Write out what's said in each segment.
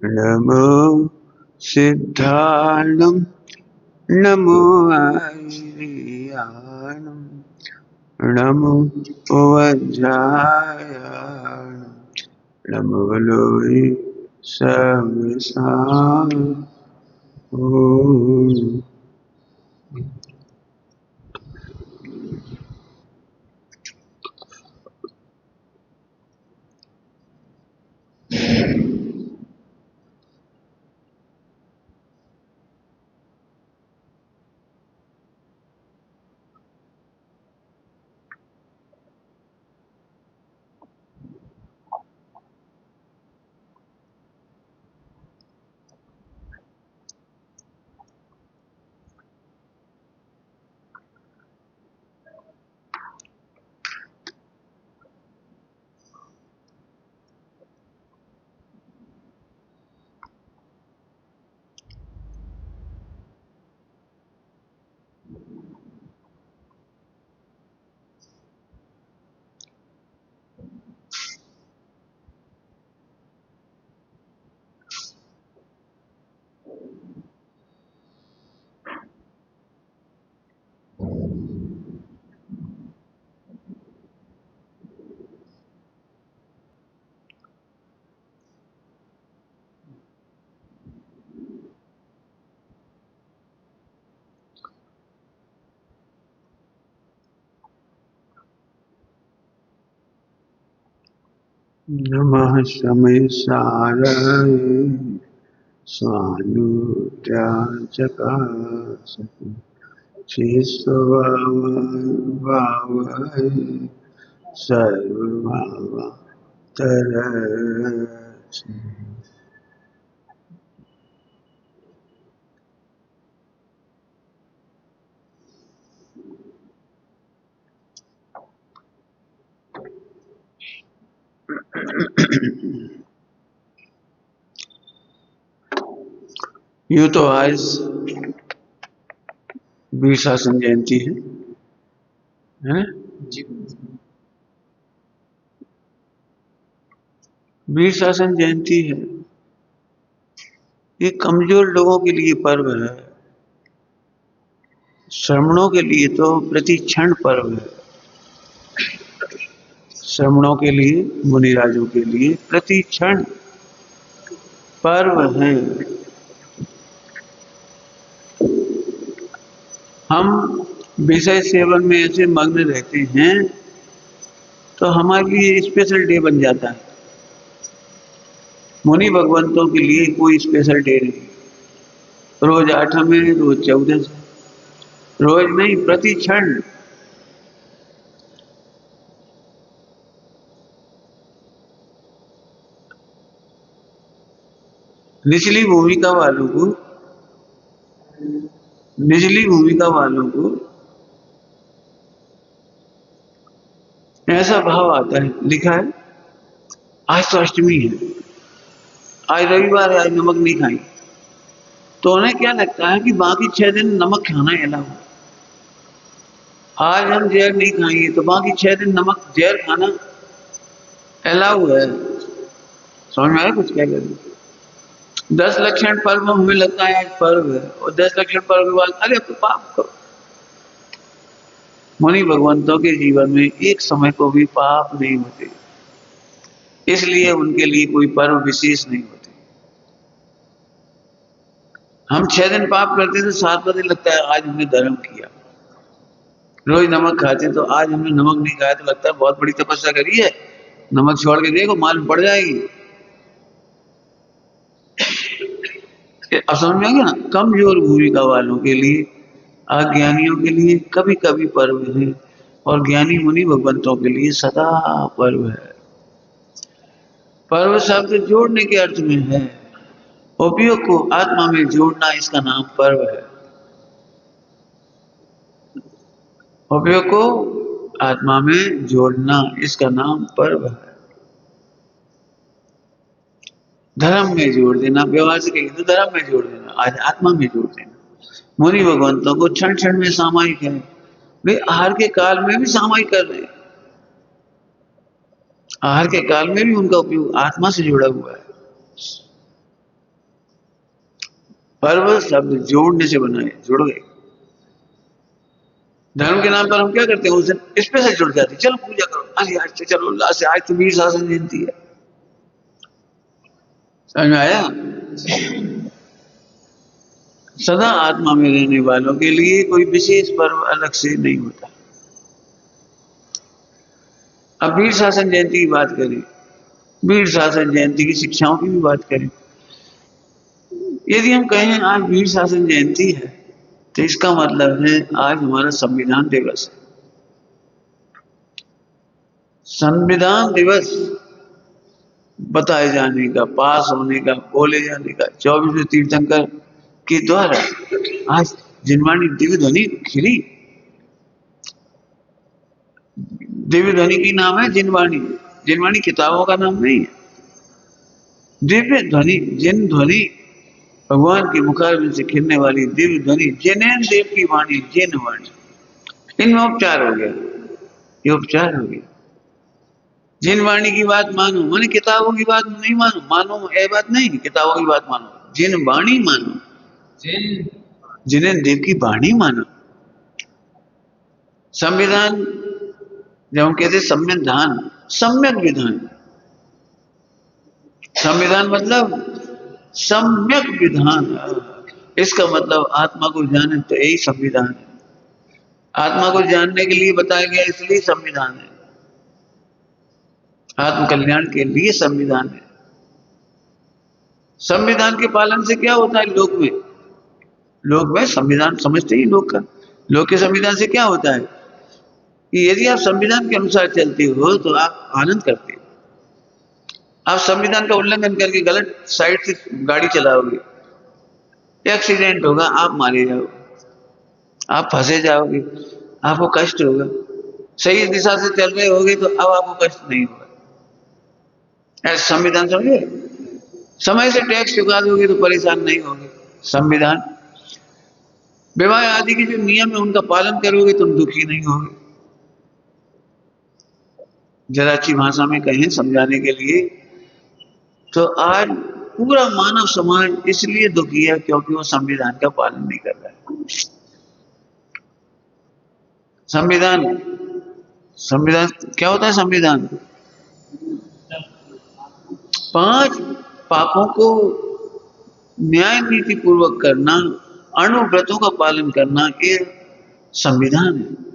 नमो सिद्धाणं नमो आर्याणं नमो वज्रायाणं नमो लोये सहस्राय ओम। नमः शमेशाय स्वानुद्राचकासति शेषवावय सर्वभावतरसि। यूं तो आज वीर शासन जयंती है ना? वीर शासन जयंती है। ये कमजोर लोगों के लिए पर्व है, श्रमणों के लिए तो प्रति क्षण पर्व है। श्रमणों के लिए, मुनिराजों के लिए प्रति क्षण पर्व है। हम विषय सेवन में ऐसे मग्न रहते हैं तो हमारे लिए स्पेशल डे बन जाता है। मुनि भगवंतों के लिए कोई स्पेशल डे नहीं। रोज 8वें, रोज 14, रोज नहीं, प्रति क्षण। निचली भूमिका वालों को, निचली भूमिका वालों को ऐसा भाव आता है, लिखा है आज तो अष्टमी है, आज रविवार है, आज नमक नहीं खाएंगे। तो उन्हें क्या लगता है कि बाकी 6 दिन नमक खाना अलाउ है। आज हम जहर नहीं खाएंगे तो बाकी 6 दिन नमक जहर खाना अलाउ है। समझ में आया कुछ क्या करें? 10 लक्षण पर्व हमें लगता है आज पर्व है, और 10 लक्षण पर्व के बाद अरे तो पाप करो। मुनि भगवंतों के जीवन में एक समय को भी पाप नहीं होते, इसलिए उनके लिए कोई पर्व विशेष नहीं होते। हम 6 दिन पाप करते थे, 7वां दिन लगता है आज हमने धर्म किया। रोज नमक खाते तो आज हमने नमक नहीं खाया तो लगता है बहुत बड़ी तपस्या करी है, नमक छोड़ के देखो मालूम पड़ जाएगी। अब समझ में आ गया ना? कमजोर भूमिका वालों के लिए, अज्ञानियों के लिए कभी कभी पर्व है, और ज्ञानी मुनि भगवंतों के लिए सदा पर्व है। पर्व शब्द जोड़ने के अर्थ में है, उपयोग को आत्मा में जोड़ना इसका नाम पर्व है। उपयोग को आत्मा में जोड़ना इसका नाम पर्व है। धर्म में जोड़ देना, व्यवहार से कहेंगे तो धर्म में जोड़ देना, आज आत्मा में जोड़ देना। मुनि भगवंतों को क्षण क्षण में सामायिक है, वे आहार के काल में भी सामायिक कर रहे हैं। आहार के काल में भी उनका उपयोग आत्मा से जुड़ा हुआ है। पर्व शब्द जोड़ने से बना है, जुड़ गए। धर्म के नाम पर हम क्या करते हैं, उस दिन स्पेशल जुड़ जाते हैं, चलो पूजा करो, अरे आज से चलो उल्लास से, आज तो वीर शासन जयंती है। समझ में आया? सदा आत्मा में रहने वालों के लिए कोई विशेष पर्व अलग से नहीं होता। अब वीर शासन जयंती की बात करें, वीर शासन जयंती की शिक्षाओं की भी बात करें। यदि हम कहें आज वीर शासन जयंती है, तो इसका मतलब है आज हमारा संविधान दिवस है। संविधान दिवस बताए जाने का, पास होने का, बोले जाने का 24वें तीर्थंकर के द्वारा आज जिनवाणी दिव्य ध्वनि खिली। दिव्य ध्वनि की नाम है जिनवाणी, जिनवाणी किताबों का नाम नहीं है। दिव्य ध्वनि, जिन ध्वनि भगवान के मुखारबिंद से खिलने वाली दिव्य ध्वनि, जिनेन देव की वाणी, जिन वाणी, इनमें उपचार हो गया, ये उपचार हो गया। जिन वाणी की बात मानो, माने किताबों की बात नहीं मानो, मानो ये बात नहीं, किताबों की बात मानो, जिन वाणी मानो, जिन्हें देव की वाणी मानो। संविधान, जब हम कहते संविधान, सम्यक विधान, संविधान मतलब सम्यक विधान, इसका मतलब आत्मा को जाने तो यही संविधान है। आत्मा को जानने के लिए बताया गया, इसलिए संविधान है। आत्म कल्याण के लिए संविधान है। संविधान के पालन से क्या होता है लोक में? लोक में संविधान समझते ही लोक का, लोक के संविधान से क्या होता है कि यदि आप संविधान के अनुसार चलते हो तो आप आनंद करते हो। आप संविधान का उल्लंघन करके गलत साइड से गाड़ी चलाओगे, एक्सीडेंट होगा, आप मारे जाओगे, आप फंसे जाओगे, आपको कष्ट होगा। सही दिशा से चल रहे होगे तो अब आपको कष्ट नहीं होगा। ऐसा संविधान समझे? समय से टैक्स चुका दोगे तो परेशान नहीं होगे। संविधान, विवाह आदि के जो नियम है उनका पालन करोगे तुम दुखी नहीं होगे। जरा अच्छी भाषा में कहें समझाने के लिए, तो आज पूरा मानव समाज इसलिए दुखी है क्योंकि वो संविधान का पालन नहीं कर रहा है। संविधान, संविधान क्या होता है? संविधान 5 पापों को न्याय नीति पूर्वक करना, अणुव्रतों का पालन करना, ये संविधान है।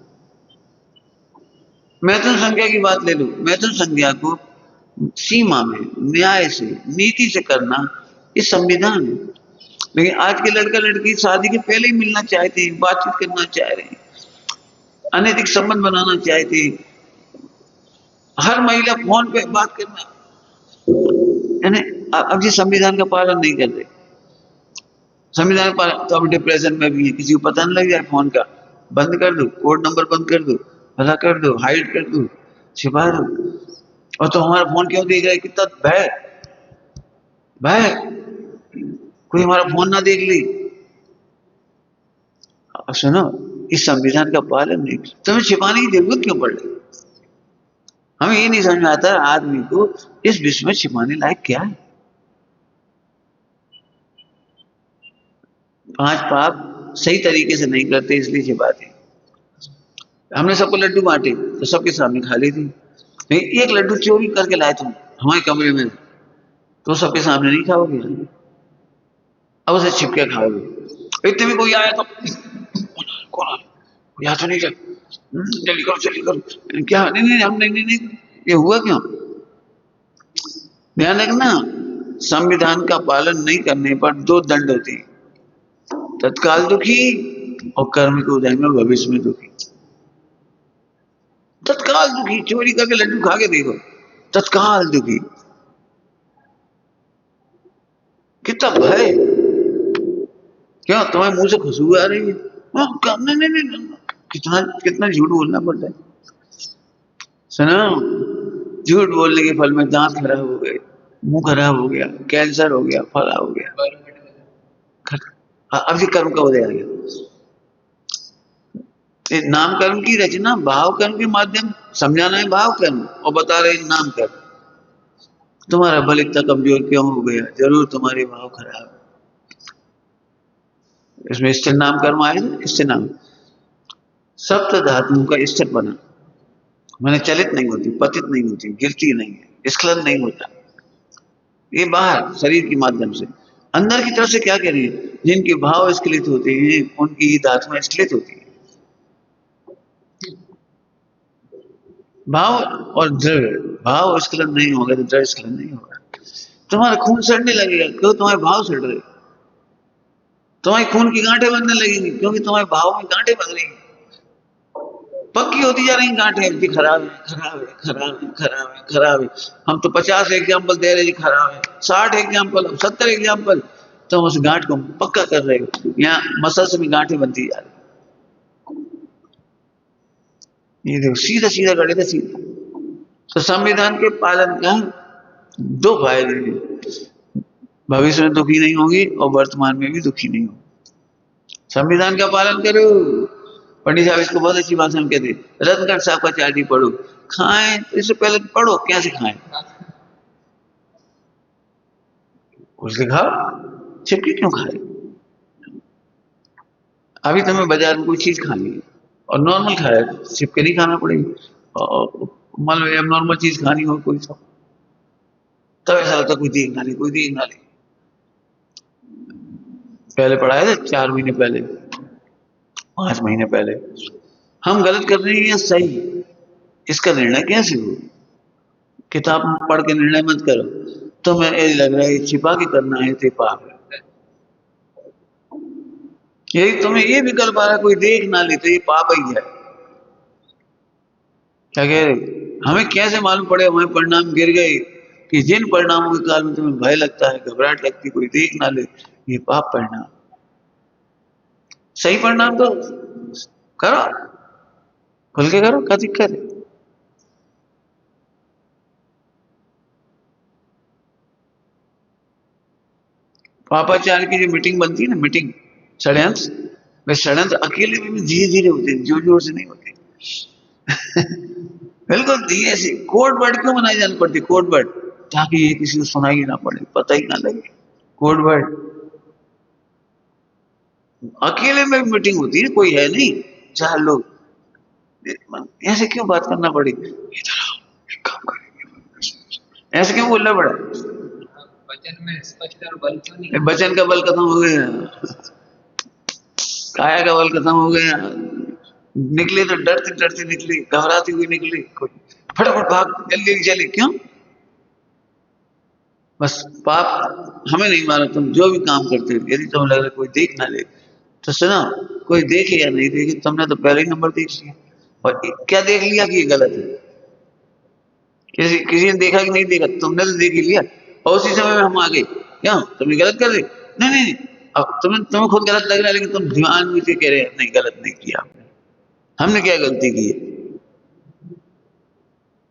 मैथुन संख्या की बात ले लो, मैथुन संख्या को सीमा में न्याय से, नीति से करना, ये संविधान है। लेकिन आज के लड़का लड़की शादी के पहले ही मिलना चाहते हैं, बातचीत करना चाह रहे हैं, अनैतिक संबंध बनाना चाहते हैं, हर महिला फोन पे बात करना, यानी अब ये संविधान का पालन नहीं कर रहे। संविधान का पालन, तो अब डिप्रेशन में भी है, किसी को पता नहीं लग जाए फोन का, बंद कर दो, कोड नंबर बंद कर दो, भला कर दो, हाइड कर दो, छिपा दो। और तो हमारा फोन क्यों देख रहा है? कितना भय, भय कोई हमारा फोन ना देख ली। अब सुनो, इस संविधान का पालन नहीं, तुम्हें छिपाने की जरूरत क्यों पड़ रही? हमें ये नहीं समझ में आता आदमी को इस विश्व में छिपाने लायक क्या है। 5 पाप सही तरीके से नहीं करते इसलिए छिपाते। हमने सबको लड्डू बांटे तो सबके सामने खा ली थी, नहीं एक लड्डू चोरी करके लाए तुम हमारे कमरे में तो सबके सामने नहीं खाओगे, अब उसे छिपके खाओगे। इतने में कोई आया तो कौन आया, यहाँ तो नहीं, जल्दी करो जल्दी करो, क्या नहीं नहीं हम नहीं नहीं नहीं, ये हुआ क्यों? ध्यान रखना, संविधान का पालन नहीं करने पर 2 दंड होते हैं, तत्काल दुखी और कर्म के उदय में भविष्य में दुखी। तत्काल दुखी, चोरी करके लड्डू खा के देखो, तत्काल दुखी। कितना भय, क्यों तुम्हारे मुंह से खुशबू आ रही है? नहीं नहीं नहीं, कितना कितना झूठ बोलना पड़ता है। सुनो, झूठ बोलने के फल में दांत खराब हो गए, मुंह खराब हो गया, कैंसर हो गया, फला हो गया। अब ये कर्म का उदय आ गया। नाम कर्म की रचना भाव कर्म के माध्यम, समझाना है भाव कर्म और बता रहे नाम कर्म। तुम्हारा बल इतना कमजोर क्यों हो गया? जरूर तुम्हारे भाव खराब। इसमें स्थिर नाम कर्म आए ना, स्थिर नाम सप्त धातुओं का स्थिर बना, मैंने चलित नहीं होती, पतित नहीं होती, गिरती नहीं है, स्खलन नहीं होता। ये बाहर शरीर के माध्यम से। अंदर की तरफ से क्या कह रही है, जिनके भाव स्खलित होते हैं उनकी धातुएं स्खलित होती है। भाव और द्रव्य, भाव स्खलन नहीं होगा तो द्रव्य स्खलन नहीं होगा। तुम्हारा खून सड़ने लगेगा क्यों, तुम्हारे भाव सड़ रहे। तुम्हारी खून की गांठें बनने लगेंगी क्योंकि तुम्हारे भाव में गांठें बन रही हैं। पक्की होती जा रही गांठें जी, खराब है, खराब है, खराब है, खराब है, खराब है। हम तो 50 एग्जाम्पल दे रहे जी, खराब है, 60 एग्जाम्पल, 70 एग्जाम्पल, तो उस गांठ को पक्का कर रहे हो। यहाँ मसल्स में गांठें बनती जा रही। ये देखो सीधा सीधा गणित है, सीधा। तो संविधान के पालन का दो फायदे हैं, भविष्य में दुखी नहीं होगी और वर्तमान में भी दुखी नहीं होगी। संविधान का पालन करो। पंडित साहब इसको बहुत अच्छी भाषा में कहते, रत्नगढ़ साहब का चाय पढ़ो, खाएं तो इससे पहले पढ़ो कैसे खाएं, कुछ दिखाओ, छिपके क्यों खाए। अभी तुम्हें बाजार में कोई चीज खानी है और नॉर्मल खाया, छिपके नहीं खाना पड़ेगी। और मान लो अब नॉर्मल चीज खानी हो कोई सब, तब ऐसा होता कोई देख ना ले, कोई देख ना ले। पहले पढ़ाया था 4 महीने पहले, 5 महीने पहले, हम गलत कर रहे हैं या सही, इसका निर्णय कैसे हो। किताब पढ़ के निर्णय मत करो, तुम्हें ये लग रहा है छिपा के करना है तो पाप है। यही तुम्हें ये विकल्प आ रहा है कोई देख ना ले तो ये पाप ही है। क्या कह रहे, हमें कैसे मालूम पड़े हमारे परिणाम गिर गए, कि जिन परिणामों के काल में तुम्हें भय लगता है, घबराहट लगती, कोई देख ना ले, ये पाप परिणाम। सही परिणाम तो करो, खुल के करो, क्या दिक्कत है। पापाचार की जो मीटिंग बनती है ना, मीटिंग षड्यंत्र, वे षड्यंत्र अकेले में धीरे धीरे होते हैं, जोर जोर से नहीं होते। बिल्कुल धीरे से। कोड वर्ड क्यों बनाई जानी पड़ती, कोड वर्ड, ताकि ये किसी को सुनाई ना पड़े, पता ही ना लगे। कोड वर्ड अकेले में मीटिंग होती है, कोई है नहीं, 4 लोग, ऐसे क्यों बात करना पड़ी, इधर आओ एक काम करेंगे, ऐसे क्यों बोलना पड़ा। वचन में स्पष्ट और बल क्यों नहीं, वचन का बल खत्म हो गया, काया का बल खत्म हो गया। निकले तो डरते डरते निकले, घबराती हुई निकली, फटाफट भाग, जल्दी जल्दी चले, क्यों। बस पाप हमें नहीं माना, तुम जो भी काम करते हो यदि तुम्हें लग रहा है कोई देख ना ले, तो सुनो, कोई देखे या नहीं देखे, तुमने तो पहले ही नंबर देख लिया। और क्या देख लिया कि ये गलत है, किसी किसी ने देखा कि नहीं देखा, तुमने तो देख ही लिया। और उसी समय में हम आ गए, क्या तुमने गलत कर रहे, नहीं नहीं नहीं, अब तुम्हें खुद गलत लग रहा है, लेकिन तुम ध्यान में से कह रहे नहीं गलत नहीं किया आपने, हमने क्या गलती की है।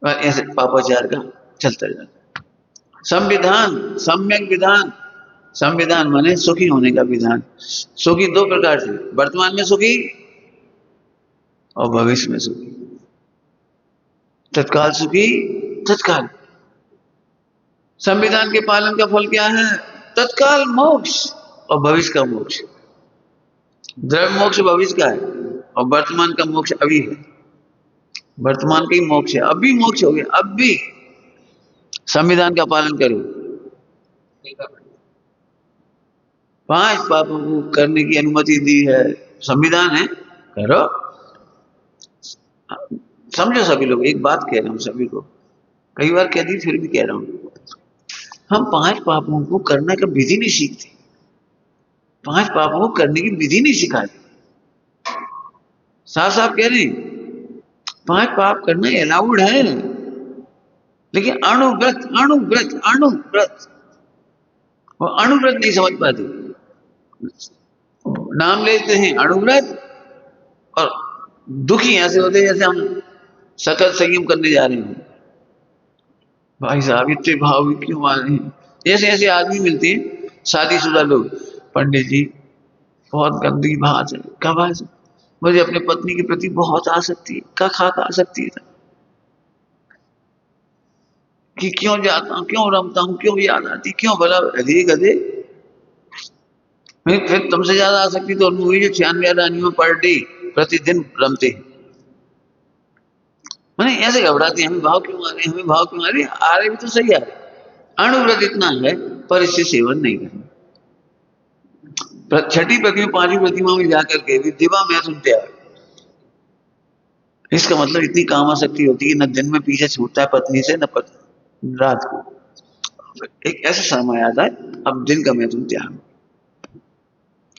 और ऐसे पापाचार का चलता जाता। संविधान, सम्यक विधान, संविधान माने सुखी होने का विधान। सुखी 2 प्रकार से, वर्तमान में सुखी और भविष्य में सुखी। तत्काल सुखी, तत्काल। संविधान के पालन का फल क्या है, तत्काल मोक्ष और भविष्य का मोक्ष। द्रव्य मोक्ष भविष्य का है और वर्तमान का मोक्ष अभी है। वर्तमान का ही मोक्ष है, अभी मोक्ष हो गया, अब भी संविधान का पालन करो। 5 पापों को करने की अनुमति दी है, संविधान है, करो। समझो सभी लोग, एक बात कह रहा हूं सभी को, कई बार कह दी फिर भी कह रहा हूं, हम 5 पापों को करने का विधि नहीं सीखते, 5 पापों को करने की विधि नहीं सिखाते। साफ साफ कह रहे हैं 5 पाप करना अलाउड है, लेकिन अणुव्रत, अणुव्रत, अणुव्रत, वो अणुव्रत नहीं समझ पाते। नाम लेते हैं अणुव्रत और दुखी ऐसे होते जैसे हम सकल संयम करने जा रहे हैं। भाई साहब इतने भाव क्यों मान रहे हैं। ऐसे ऐसे आदमी मिलते हैं, शादीशुदा लोग, पंडित जी बहुत गंदी बात है, क्या बात है, मुझे अपने पत्नी के प्रति बहुत आसक्ति है, क्या खाक आसक्ति है कि क्यों जाता हूं, क्यों रमता हूं, क्यों याद आती, क्यों भला। अरे गधे, फिर तुमसे ज्यादा आसक्ति तो उनमें हुई जो 96 रानियों पर डे प्रतिदिन रमते हैं। मैंने ऐसे घबराते हैं, हमें भाव क्यों आ रहे हैं, हमें भाव क्यों आ रहे हैं, आ रहे भी तो सही आ रहे। अणुव्रत इतना है पर इससे सेवन नहीं करना। छठी प्रतिमा 5वीं प्रतिमा में जाकर के भी दिवा मैथुन त्याग, इसका मतलब इतनी काम आसक्ति होती है, न दिन में पीछे छूटता है पत्नी से, न रात को। एक ऐसा समय आता है अब दिन का मैथुन त्याग।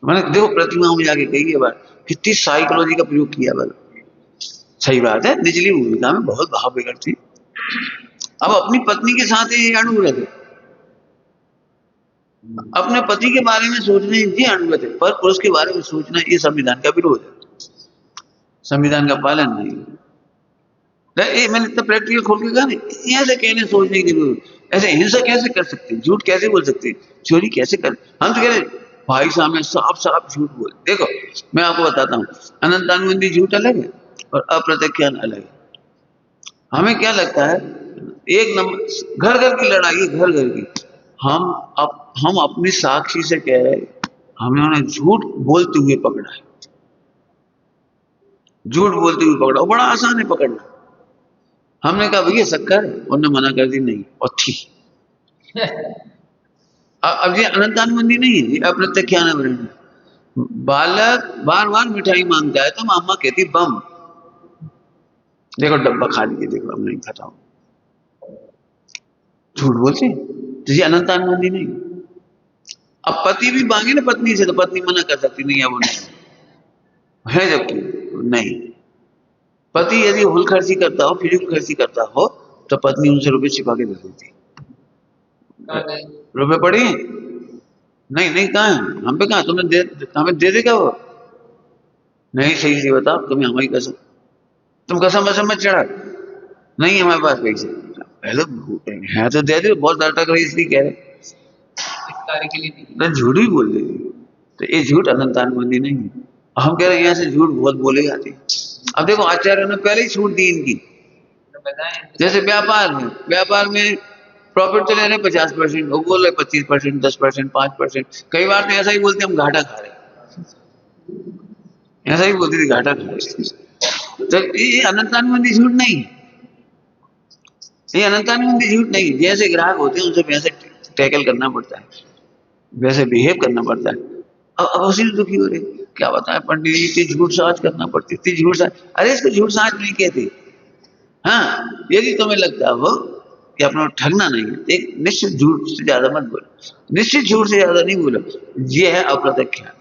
मैंने देखो प्रतिमा में जाके कही है बात, कितनी साइकोलॉजी का प्रयोग किया बात। सही बात है, निचली भूमिका में बहुत भाव बिगड़ती। अब अपनी पत्नी के साथ ये अणुव्रत है, अपने पति के बारे में सोचना ये अणुव्रत है, पर पुरुष के बारे में सोचना ये संविधान का विरोध है, संविधान का पालन नहीं। ये मैंने इतना प्रैक्टिकल खोल के कहा नहीं, ऐसे कहने सोचने की जरूरत, ऐसे हिंसा कैसे कर सकते हैं, झूठ कैसे बोल सकते हैं, चोरी कैसे कर, हम तो कह रहे भाई साहब साफ साफ झूठ बोल। देखो मैं आपको बताता हूँ, अनंतानुबंधी झूठ अलग है और अप्रत्याख्यान अलग है। हमें क्या लगता है, एक नंबर घर घर की लड़ाई है, घर घर की। हम अपनी साक्षी से कह रहे हमें उन्हें झूठ बोलते हुए पकड़ा है, झूठ बोलते हुए पकड़ा, बड़ा आसान है पकड़ना। हमने कहा भैया शक्कर, उन्होंने मना कर दी नहीं और थी। अब ये अनंतानुबंधी नहीं है, ये अप्रत्याख्यान है। बालक बार बार मिठाई मांगता है तो मामा कहती बम, देखो डब्बा खा लीजिए, देखो अब नहीं खाता हूं, झूठ बोलते तो ये अनंतानुबंधी नहीं। अब पति भी मांगे ना पत्नी से तो पत्नी मना कर सकती नहीं, अब वो नहीं है, जबकि नहीं। पति यदि हुल खर्ची करता हो, फिजूल खर्ची करता हो, तो पत्नी उनसे रुपए छिपा के दे देती। रुपए पड़ी नहीं, नहीं कहा है, हम पे कहा तुमने हमें दे देगा वो नहीं। सही से बताओ, तुम्हें हमारी कसम, तुम कसम वसम मत चढ़ा, नहीं हमारे पास पैसे, पहले है तो दे दे, बहुत नाटक रही इसलिए कह रहे के लिए झूठ ही बोल देगी, तो ये झूठ अनंतानुबंधी नहीं है। हम कह रहे हैं यहाँ से झूठ बहुत बोले जाते हैं। अब देखो आचार्य ने पहले ही छूट दी इनकी, जैसे व्यापार है, व्यापार में प्रॉफिट तो ले रहे 50%, वो बोल रहे 25%, 10%, 5%, कई बार तो ऐसा ही बोलते हम घाटा खा रहे, ऐसा ही बोलते थे घाटा खा रहे। तो ये अनंतानुबंधी झूठ नहीं है, ये अनंतानुबंधी झूठ नहीं है। जैसे ग्राहक होते हैं उनसे वैसे टैकल करना पड़ता है, वैसे बिहेव करना पड़ता है। अब उसी दुखी हो रहे, क्या बताएं पंडित जी, झूठ साज करना पड़ती थी, झूठ साज। अरे इसको झूठ साज नहीं कहते। हाँ, यदि तुम्हें लगता हो कि अपना ठगना नहीं है, एक निश्चित झूठ से ज्यादा मत बोलो, निश्चित झूठ से ज्यादा नहीं बोलो, ये है अप्रत्याख्यान।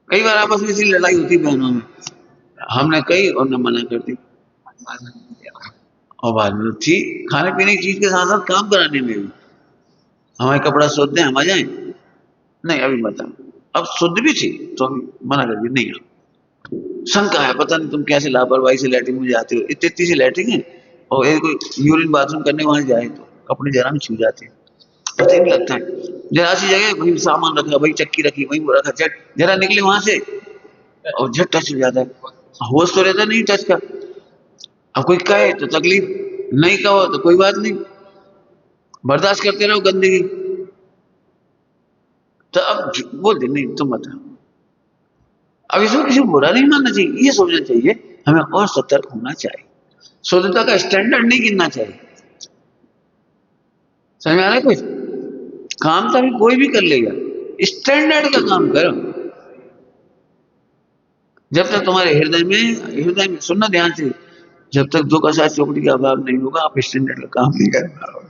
कई बार आपस में इसी लड़ाई होती बहनों में, हमने कही और न मना कर दी, और बाद में थी खाने पीने की चीज के साथ साथ काम कराने में भी, हमारे कपड़ा शुद्ध है हम आ जाए, नहीं अभी मत आओ। अब शुद्ध भी थी तो हम मना कर दी, नहीं आओ। शंका है, पता नहीं तुम कैसे लापरवाही से लैट्रिन में जाते हो, इतनी सी लैट्रिन है और कोई यूरिन बाथरूम करने वहां जाए तो कपड़े जरा में छू जाते हैं, पता ही नहीं लगता है। जरा सी जगह वही सामान रखा, वही चक्की रखी, वही वो रखा, झट जरा निकले वहां से और झट टच हो जाता है, होश तो रहता नहीं टच का। अब कोई कहे तो तकलीफ, नहीं कहो तो कोई बात नहीं, बर्दाश्त करते रहो गंदगी। तो अब बोल दे नहीं तुम बताओ। अब इसमें किसी को बुरा नहीं मानना चाहिए, ये सोचना चाहिए हमें और सतर्क होना चाहिए, शुद्धता का स्टैंडर्ड नहीं गिनना चाहिए। समझ में आ रहा है? कुछ काम तो अभी कोई भी कर लेगा, स्टैंडर्ड का काम करो। जब तक तुम्हारे हृदय में सुनना ध्यान से, जब तक दो कसा चौकड़ी का अभाव नहीं होगा आप स्टैंडर्ड का काम नहीं कर पाओगे।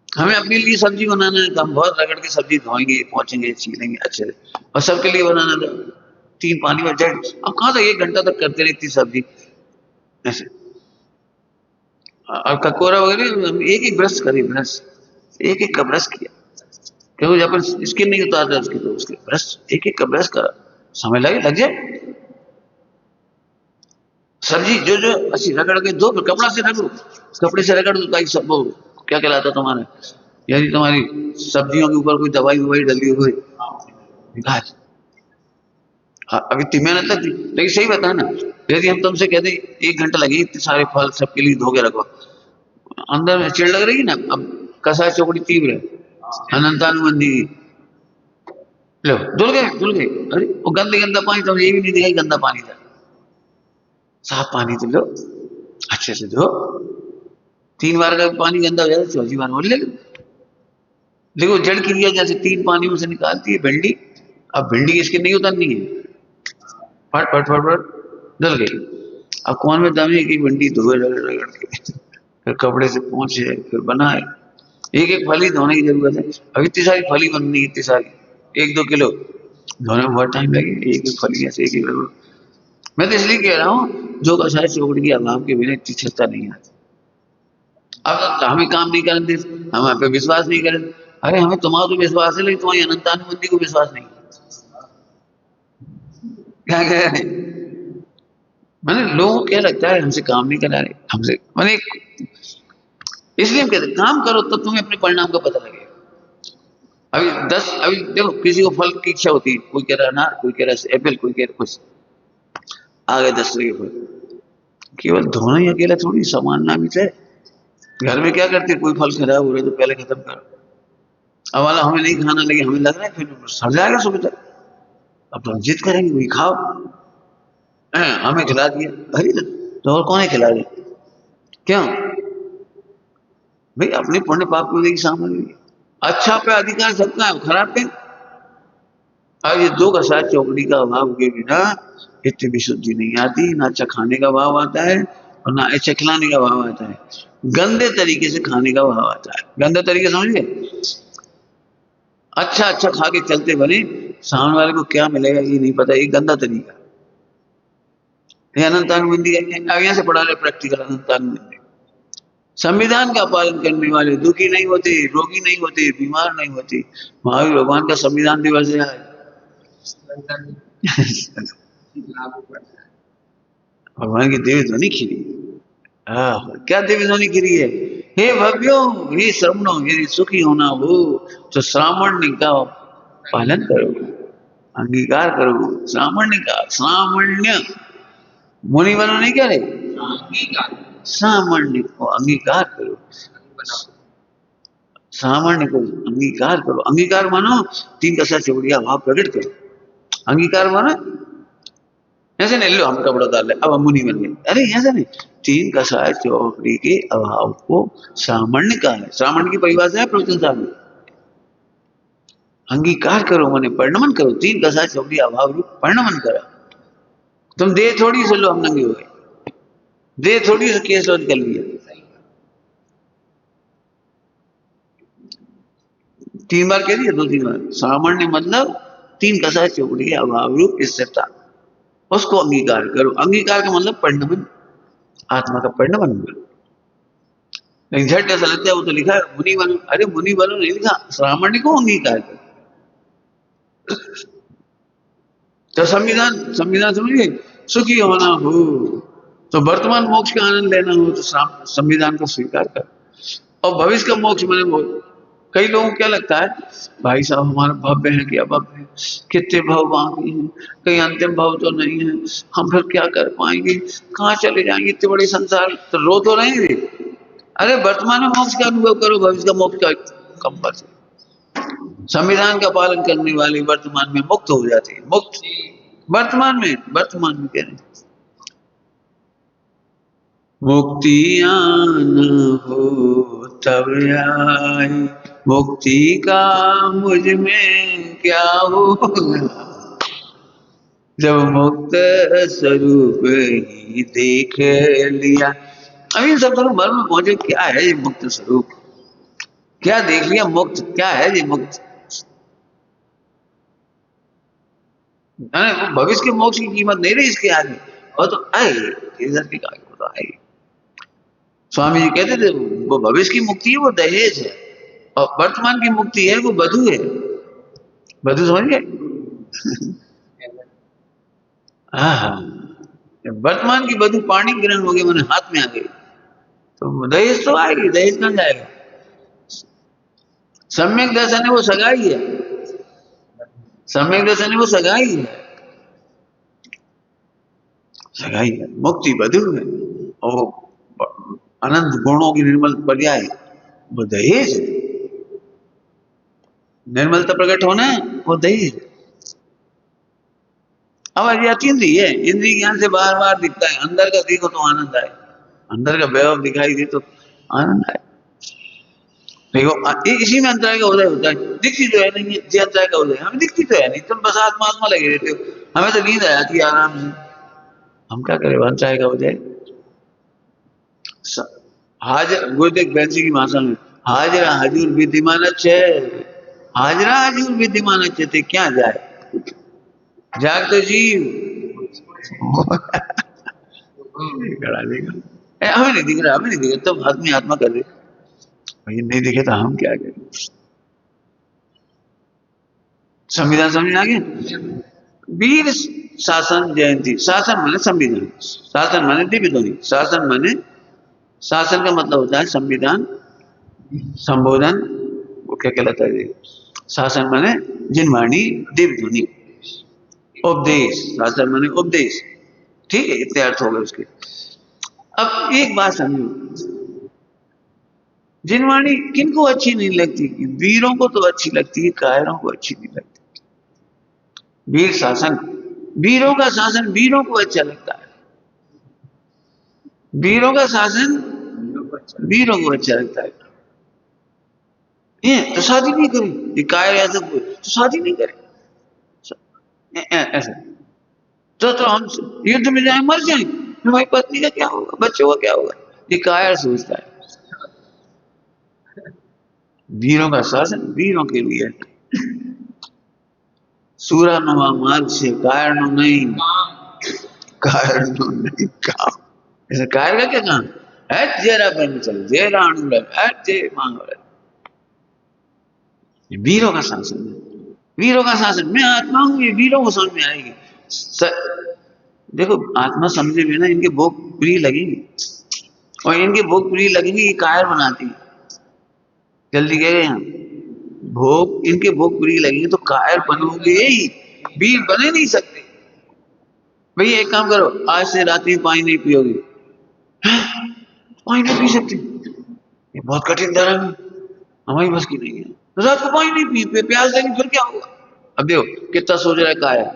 हमें अपने लिए सब्जी बनाना है तो हम बहुत रगड़ के सब्जी धोएंगे, पहुंचेंगे, छीलेंगे अच्छे से, और सबके लिए बनाना था 3 पानी में झट, अब कहाँ तक 1 घंटा तक करते रहती सब्जी ऐसे। और ककोरा वगैरह हम एक एक ब्रश करे, ब्रश एक एक का ब्रश किया, क्योंकि जब अपन स्किन नहीं उतारता उसकी तो उसके ब्रश एक एक का ब्रश करा, समय लग जाए। सब्जी जो जो अच्छी रगड़ के दो, फिर कपड़ा से रगड़ो, कपड़े से रगड़ दो ताकि सब क्या कहलाता तुम्हारा, यदि तुम्हारी सब्जियों के ऊपर कोई दवाई ववाई डली हुई घास, अब इतनी मेहनत लगती। लेकिन सही बता ना, यदि हम तुमसे कहते 1 घंटा लगे इतने सारे फल सबके लिए धो के रखो, अंदर में चिड़ लग रही है ना, अब कसा चौकड़ी तीव्र है, अनंतानुबंधी की। लो धुल गए। अरे वो गंदे गंदा पानी, तो ये भी नहीं दिखाई गंदा पानी था, साफ पानी तो लो, अच्छे से धो। 3 बार का पानी गंदा हो जाता, चौथी बार बोल ले लो। देखो जड़ क्रिया जैसे 3 पानियों से निकालती है भिंडी, अब भिंडी इसके नहीं उतरनी है, फट फट फट फट धुल गई। अब कौन में दम है कि भिंडी धोए रगड़ रगड़ के, फिर कपड़े से पहुंचे, फिर बनाए। एक एक फली धोने की जरूरत है। अब इतनी सारी फली बननी है, इतनी सारी, 1-2 किलो धोने में बहुत टाइम लगेगा, एक एक फली ऐसे एक एक रगड़। मैं तो इसलिए कह रहा हूँ जो कसाय चौकड़ी के अभाव के बिना इतनी क्षमता नहीं आती। अब हमें काम नहीं करने दे, हम आप पे विश्वास नहीं करें। अरे हमें तुम्हारा तो विश्वास है, लेकिन तुम्हारी अनंतानुबंधी को विश्वास नहीं। क्या कह रहे हैं? मैंने लोगों को क्या लगता है हमसे काम नहीं करा रहे, हमसे मैंने, इसलिए हम कहते काम करो तो तुम्हें अपने परिणाम का पता लगेगा। अभी देखो किसी को फल की इच्छा होती है, कोई कह रहा अनार, कोई कह रहा एप्पल, कोई कह रहा कुछ, आ गए 10 तरह के फल। केवल धोना ही अकेला थोड़ी सामान ना भी है। घर में क्या करते, कोई फल खराब हो रहा है तो पहले खत्म करो। अब वाला हमें नहीं खाना, लगे हमें लग रहा है फिर सड़ जाएगा सुबह तक, अब तो हम जिद करेंगे वही खाओ। हमें खिला दिया, अरे तो और कौन है खिला दिया, क्यों भाई? अपने पुण्य पाप को देखिए सामने, अच्छा पे अधिकार सबका है, खराब पे। अब ये 2 कसाय चौकड़ी का अभाव के बिना इतनी विशुद्धि नहीं आती, ना अच्छा खाने का भाव आता है और ना अच्छा खिलाने का भाव आता है, गंदे तरीके से खाने का भाव आता है। गंदे तरीके समझिए, अच्छा अच्छा खा के चलते बने, सामने वाले को क्या मिलेगा ये नहीं पता, ये गंदा तरीका। ये अनंतानुबंधी यहाँ से पढ़ा रहे प्रैक्टिकल अनंतानुबंधी। संविधान का पालन करने वाले दुखी नहीं होते, रोगी नहीं होते, बीमार नहीं होते। महावीर भगवान का संविधान दिवस है भगवान की देवी ध्वनि खिरी, क्या देवी ध्वनि खिरी है? हे भव्यो, हे श्रवणों, यदि सुखी होना हो तो श्रावण का पालन करो, अंगीकार करो। श्रावण का, श्रावण्य मुनि बनो नहीं कह रहे, सामान्य को अंगीकार करो, सामान्य को अंगीकार करो। अंगीकार मानो 3 कसाय चौकड़िया भाव प्रकट करो। अंगीकार मानो ऐसे नहीं लो हम कपड़ा डाल ले अब हम मुनि बन गए, अरे ऐसे नहीं। 3 कसाय चौकड़ी के अभाव को सामान्य का है, सामान्य की परिभाषा है प्रवचन साहब में। अंगीकार करो माने परिणमन करो, 3 कसाय चौकड़ी अभाव रूप परिणमन करा। तुम दे थोड़ी से लो हम नंगे हो गए, दे थोड़ी से केस रद्द कर लिया। 3 बार कह दिया, 2-3 बार। सामान्य मतलब 3 कसाय चौकड़ी के अभाव रूप स्थिरता, उसको अंगीकार करो। अंगीकार का मतलब परिणमन, आत्मा का परिणमन करो। लेकिन झट ऐसा लगता है वो तो लिखा है मुनि बनो, अरे मुनि बनो नहीं लिखा, सामान्य को अंगीकार करो। तो संविधान, संविधान समझिए, सुखी होना हो तो वर्तमान मोक्ष का आनंद लेना हो तो संविधान को स्वीकार कर। और भविष्य का मोक्ष मैंने बोल, कई लोगों को क्या लगता है भाई साहब हमारा भव्य है कि अभव्य है, कितने भव बाकी हैं, कहीं अंतिम भव तो नहीं है, हम फिर क्या कर पाएंगे, कहाँ चले जाएंगे, इतने बड़े संसार, तो रो तो रहे हैं। अरे वर्तमान में मोक्ष का अनुभव करो, भविष्य का मोक्ष का कम पर। संविधान का पालन करने वाले वर्तमान में मुक्त हो जाते हैं, मुक्त वर्तमान में, वर्तमान में कह रहे हैं। मुक्ति आना हो तब आए, मुक्ति का मुझ में क्या होगा, जब मुक्त स्वरूप ही देख लिया। अब इन सब मन में पहुंचे, क्या है ये मुक्त स्वरूप, क्या देख लिया मुक्त, क्या है ये मुक्त। भविष्य के मोक्ष की कीमत नहीं रही इसके आगे, और तो आए इधर के आगे तो आए। स्वामी जी कहते थे वो भविष्य की मुक्ति है वो दहेज है, और वर्तमान की मुक्ति है वो वधू है। वधू समझ गए? हाँ, वर्तमान की वधू पानी ग्रहण हो गई, मैंने हाथ में आ गई, तो दहेज तो आएगी, दहेज कहां जाएगा। सम्यक दर्शन है वो सगाई है, सम्यक दर्शन है वो सगाई है, सगाई है, मुक्ति वधु है, और अनंत गुणों की निर्मल पर्याय वो दहेज है। निर्मलता प्रकट होना वो दही है। अब अज्ञात इंद्रिय है, इंद्रिय ज्ञान से बार बार दिखता है, अंदर का देखो तो आनंद आए, अंदर का वैभव दिखाई दे तो आनंद आए। देखो इसी में अंतराय का उदय होता है, दिखती तो है नहीं ये अंतराय का उदय, हमें दिखती तो है नहीं, तुम बस आत्मा आत्मा लगे रहते हो, हमें तो नींद आ जाती है आराम से, हम क्या करें अंतराय का उदय। हाजर गुरुदेव बैंसी की भाषा में हाजरा हजूर विद्यमान अच्छे, हाजरा हजूर विद्यमान अच्छे थे क्या जाए, जाग तो जीव करा देगा। हमें नहीं दिख रहा, हमें नहीं दिख रहा, तुम आदमी आत्मा कर रहे, भाई नहीं दिखे तो हम क्या करें। संविधान समझ आ गया। वीर शासन जयंती, शासन माने संविधान, शासन माने दिव्य ध्वनि, शासन माने, शासन का मतलब होता है संविधान, संबोधन, वो क्या कहलाता है, शासन माने जिनवाणी, दिव्य ध्वनि, उपदेश, शासन माने उपदेश, ठीक है, इतने अर्थ हो गए उसके। अब एक बात समझो, जिनवाणी किनको अच्छी नहीं लगती, वीरों को तो अच्छी लगती है, कायरों को अच्छी नहीं लगती। वीर शासन, वीरों का शासन वीरों को अच्छा लगता है, वीरों का शासन वीरों को अच्छा लगता है। ये तो शादी नहीं करी, ये कायर ऐसा तो शादी नहीं करे, ऐसा तो हम युद्ध में जाए मर जाए, हमारी पत्नी का क्या होगा, बच्चों का क्या होगा, ये कायर सोचता है। वीरों का शासन वीरों के लिए, सूरा नुमा मार्ग से कायर नो नहीं, कायर नो नहीं काम, ऐसे कायर का क्या काम है, जेरा बन चल जेरा अनुलग है जे मांग, वीरों का शासन है, वीरों का शासन, मैं आत्मा हूं, ये वीरों को समझ में आएगी। देखो आत्मा समझे बिना इनके भोग प्रिय लगेगी, और इनके भोग प्रिय लगेंगे ये कायर बनाती है, जल्दी कह रहे हैं भोग, इनके भोग प्रिय लगेंगे तो कायर बनोगे ही, वीर बने नहीं सकते। भैया एक काम करो, आज से रात में पानी नहीं पियोगे, पानी नहीं पी सकते, ये बहुत कठिन धर्म है, हमारी बस की नहीं है, तो रात को पानी नहीं पी, प्यास लगी फिर क्या होगा। अब देखो कितना सोच रहा है कायर,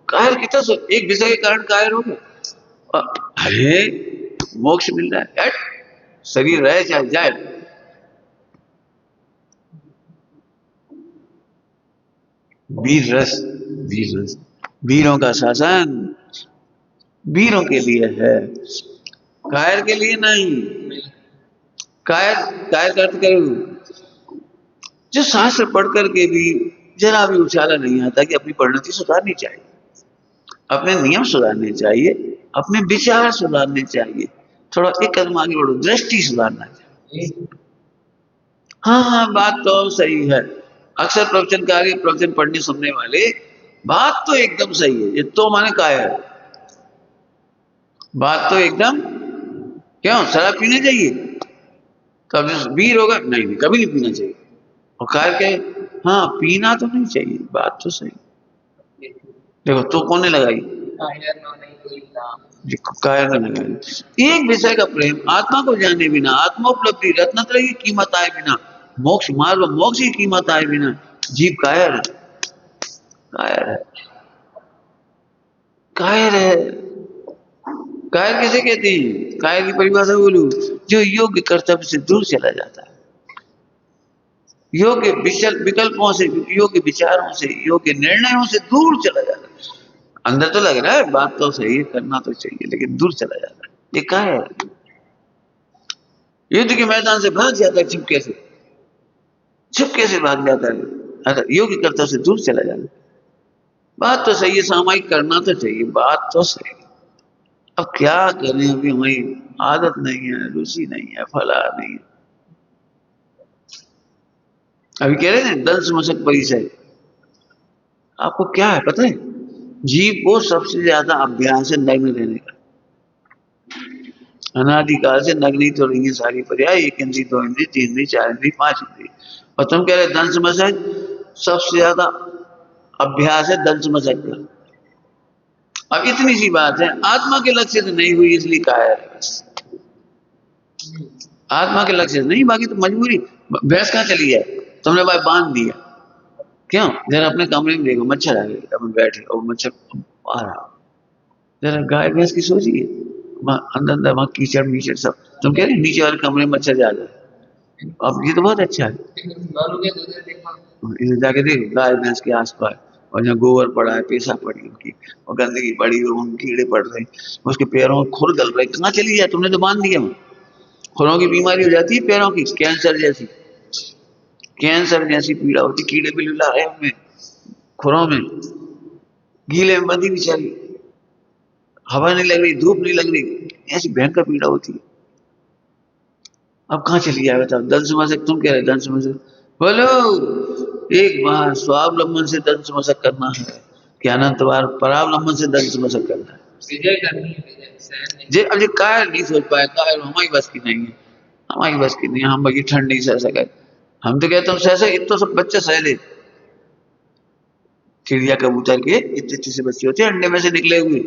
कायर कितना सोच, एक विषय के कारण कायर हो गया, अरे मोक्ष मिल रहा है, शरीर रहे चाहे जाए, वीर रस, वीर रस, वीरों का शासन वीरों के लिए है, कायर के लिए नहीं। कायर, कायर का अर्थ करो जो शास्त्र पढ़ करके भी जरा भी उछाला नहीं आता कि अपनी परिणति सुधारनी चाहिए, अपने नियम सुधारने चाहिए, अपने विचार सुधारने चाहिए, थोड़ा एक कदम आगे बढ़ो, दृष्टि सुधारना चाहिए। हाँ हाँ बात तो सही है, अक्सर प्रवचन के आगे प्रवचन पढ़ने सुनने वाले, बात तो एकदम सही है, ये तो माने कायर, बात तो एकदम, क्यों शराब पीना चाहिए, कभी वीर होगा नहीं, नहीं कभी नहीं पीना चाहिए, और कायर के हाँ पीना तो नहीं चाहिए, बात तो सही। देखो तो कौन ने लगाई, कायर ने लगाई। एक विषय का प्रेम, आत्मा को जाने बिना, आत्मा उपलब्धि, रत्नत्रय की कीमत आए बिना, मोक्ष मार्ग मोक्ष की कीमत आए बिना, जीव कायर है, कायर है, कायर है। कायर किसे कहते हैं, कायर की परिभाषा बोलूं, जो योग्य कर्तव्य से दूर चला जाता है, योग्य विकल्पों से, योग्य विचारों से, योग्य निर्णयों से दूर चला जाता है। अंदर तो लग रहा है बात तो सही है, करना तो चाहिए, लेकिन दूर चला जाता है, ये कायर है। युद्ध के मैदान से भाग जाता है, चुपके से भाग जाता है, अगर योग्य कर्तव्य से दूर चला जाता है। बात तो सही है, सामायिक करना तो चाहिए, बात तो सही, अब क्या करें, अभी हमारी आदत नहीं है, रुचि नहीं है, फला नहीं है। अभी कह रहे थे दंश मशक परिचय, आपको क्या है पता है, जीव को सबसे ज्यादा अभ्यास है नग्न रहने का, अनादिकाल से नग्न ही तो रही है सारी प्रजा, एक इंद्री, दो इंद्री, तीन इंद्री, चार इंद्री, पांच इंद्री, और तुम कह रहे दंश मशक, सबसे ज्यादा अभ्यास है दंश मशक का। अब इतनी सी बात है, आत्मा के लक्ष्य से नहीं हुई इसलिए कायर है, बस आत्मा के लक्ष्य से नहीं, बाकी तो मजबूरी, भैंस कहाँ चली जाए, तुमने भाई बांध दिया, क्यों? जरा अपने कमरे में देखो, मच्छर आ गए, अपने बैठे और मच्छर आ रहा, जरा गाय भैंस की सोचिए, वहाँ अंदर अंदर वहाँ कीचड़ मीचड़ सब, तुम कह रहे नीचे वाले कमरे में मच्छर ज्यादा है। अब ये तो बहुत अच्छा है, इधर जाके देखो गाय भैंस के आसपास, और जहाँ गोबर पड़ा है, पेशा पड़ी उनकी, और गंदगी पड़ी है, उन कीड़े पड़ रहे हैं, उसके पैरों में खुर गल रहे, कहाँ चली जाए, तुमने तो बांध दिया वहाँ। खुरों की बीमारी हो जाती है पैरों की, कैंसर जैसी, कैंसर जैसी पीड़ा होती, कीड़े भी ला रहे हैं उनमें, खुरों में, गीले में बंधी बेचारी, हवा नहीं लग रही, धूप नहीं लग रही, ऐसी भयंकर पीड़ा होती है। अब कहाँ चली जाए बताओ, दंत समस्या, तुम कह रहे दंत समस्या, बोलो एक बार स्वावलंबन से दंत समस्या करना है, क्या अनंत बार परावलंबन से दंत समस्या करना है। जी अब ये कायर नहीं सोच पाए, कायर हमारी बस की नहीं है, हमारी बस की नहीं है, हम भाई ठंड नहीं सह सके, हम तो कहते हैं सह सके, इतना सब बच्चे सह ले, चिड़िया कबूतर के इतने अच्छे से बच्चे होते हैं अंडे में से निकले हुए,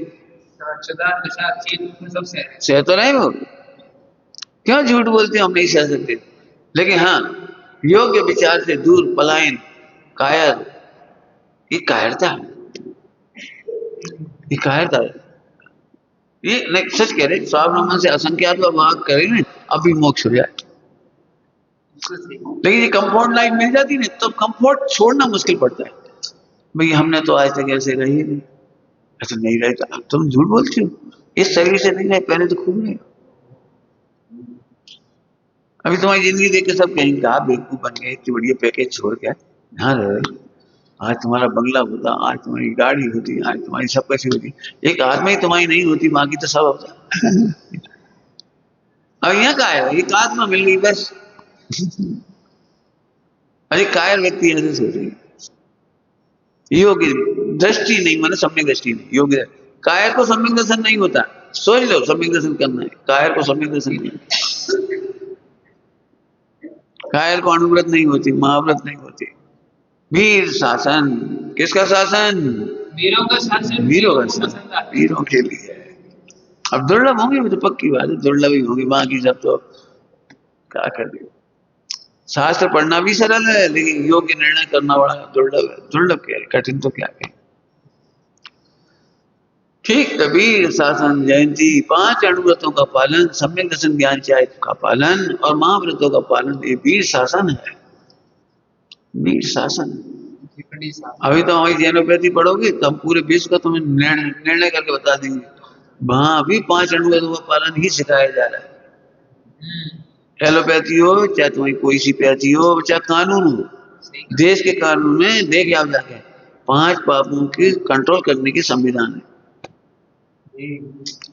सह तो नहीं वो, क्यों झूठ बोलते हैं हम नहीं सह सकते, लेकिन हाँ योग्य विचार से दूर पलायन, कायर, ये कायरता है, ये कायरता है, ये नहीं सच कह रहे, स्वावलंबन से असंख्यात वाक करें ना, अभी मोक्ष हो जाए, लेकिन ये कंफर्ट लाइफ मिल जाती ना, तो कंफर्ट छोड़ना मुश्किल पड़ता है, भाई हमने तो आज तक ऐसे रही नहीं, ऐसे नहीं रहे, तो तुम झूठ बोलते हो, इस शरीर से नहीं रहे, पहले तो खूब रहे, अभी तुम्हारी जिंदगी देख के सब कहेंगे आप बेवकूफ बन गए, इतनी बढ़िया पैकेज छोड़ के यहाँ रहे, आज तुम्हारा बंगला होता, आज तुम्हारी गाड़ी होती, आज तुम्हारी सब कैसी होती, एक आत्मा ही तुम्हारी नहीं होती, बाकी तो सब होता। अब यहाँ का है, एक आत्मा मिल गई बस। अरे कायर व्यक्ति ऐसे सोच रही, योग्य दृष्टि नहीं, माने सम्यक दृष्टि नहीं, योग्य, कायर को सम्यक दर्शन नहीं होता, सोच लो सम्यक दर्शन करना है, कायर को सम्यक दर्शन नहीं, कायर को अनुव्रत नहीं होती, महाव्रत नहीं होती, वीर शासन, किसका शासन? वीरों का शासन, वीरों का शासन, वीरों के लिए, अब दुर्लभ होंगे, वो तो पक्की बात है, दुर्लभ ही होंगे, बाकी सब तो क्या कर रहे, शास्त्र पढ़ना भी सरल है, लेकिन योग्य निर्णय करना बड़ा दुर्लभ है, दुर्लभ क्या है, कठिन तो क्या है। ठीक, कबीर शासन जयंती, 5 अनुव्रतों का पालन, सम्यक दर्शन ज्ञान चाय का पालन और महाव्रतों का पालन, ये वीर शासन है, वीर शासन। अभी तो हमारी जैनोपैथी पढ़ोगे तो हम पूरे विश्व का तुम्हें निर्णय करके बता देंगे, वहां भी 5 अनुव्रतों का पालन ही सिखाया जा रहा है, एलोपैथी हो चाहे तुम्हारी कोई सी पैथी हो, चाहे कानून हो, देश के कानून में देख आप जाके 5 पापों के कंट्रोल करने की संविधान है,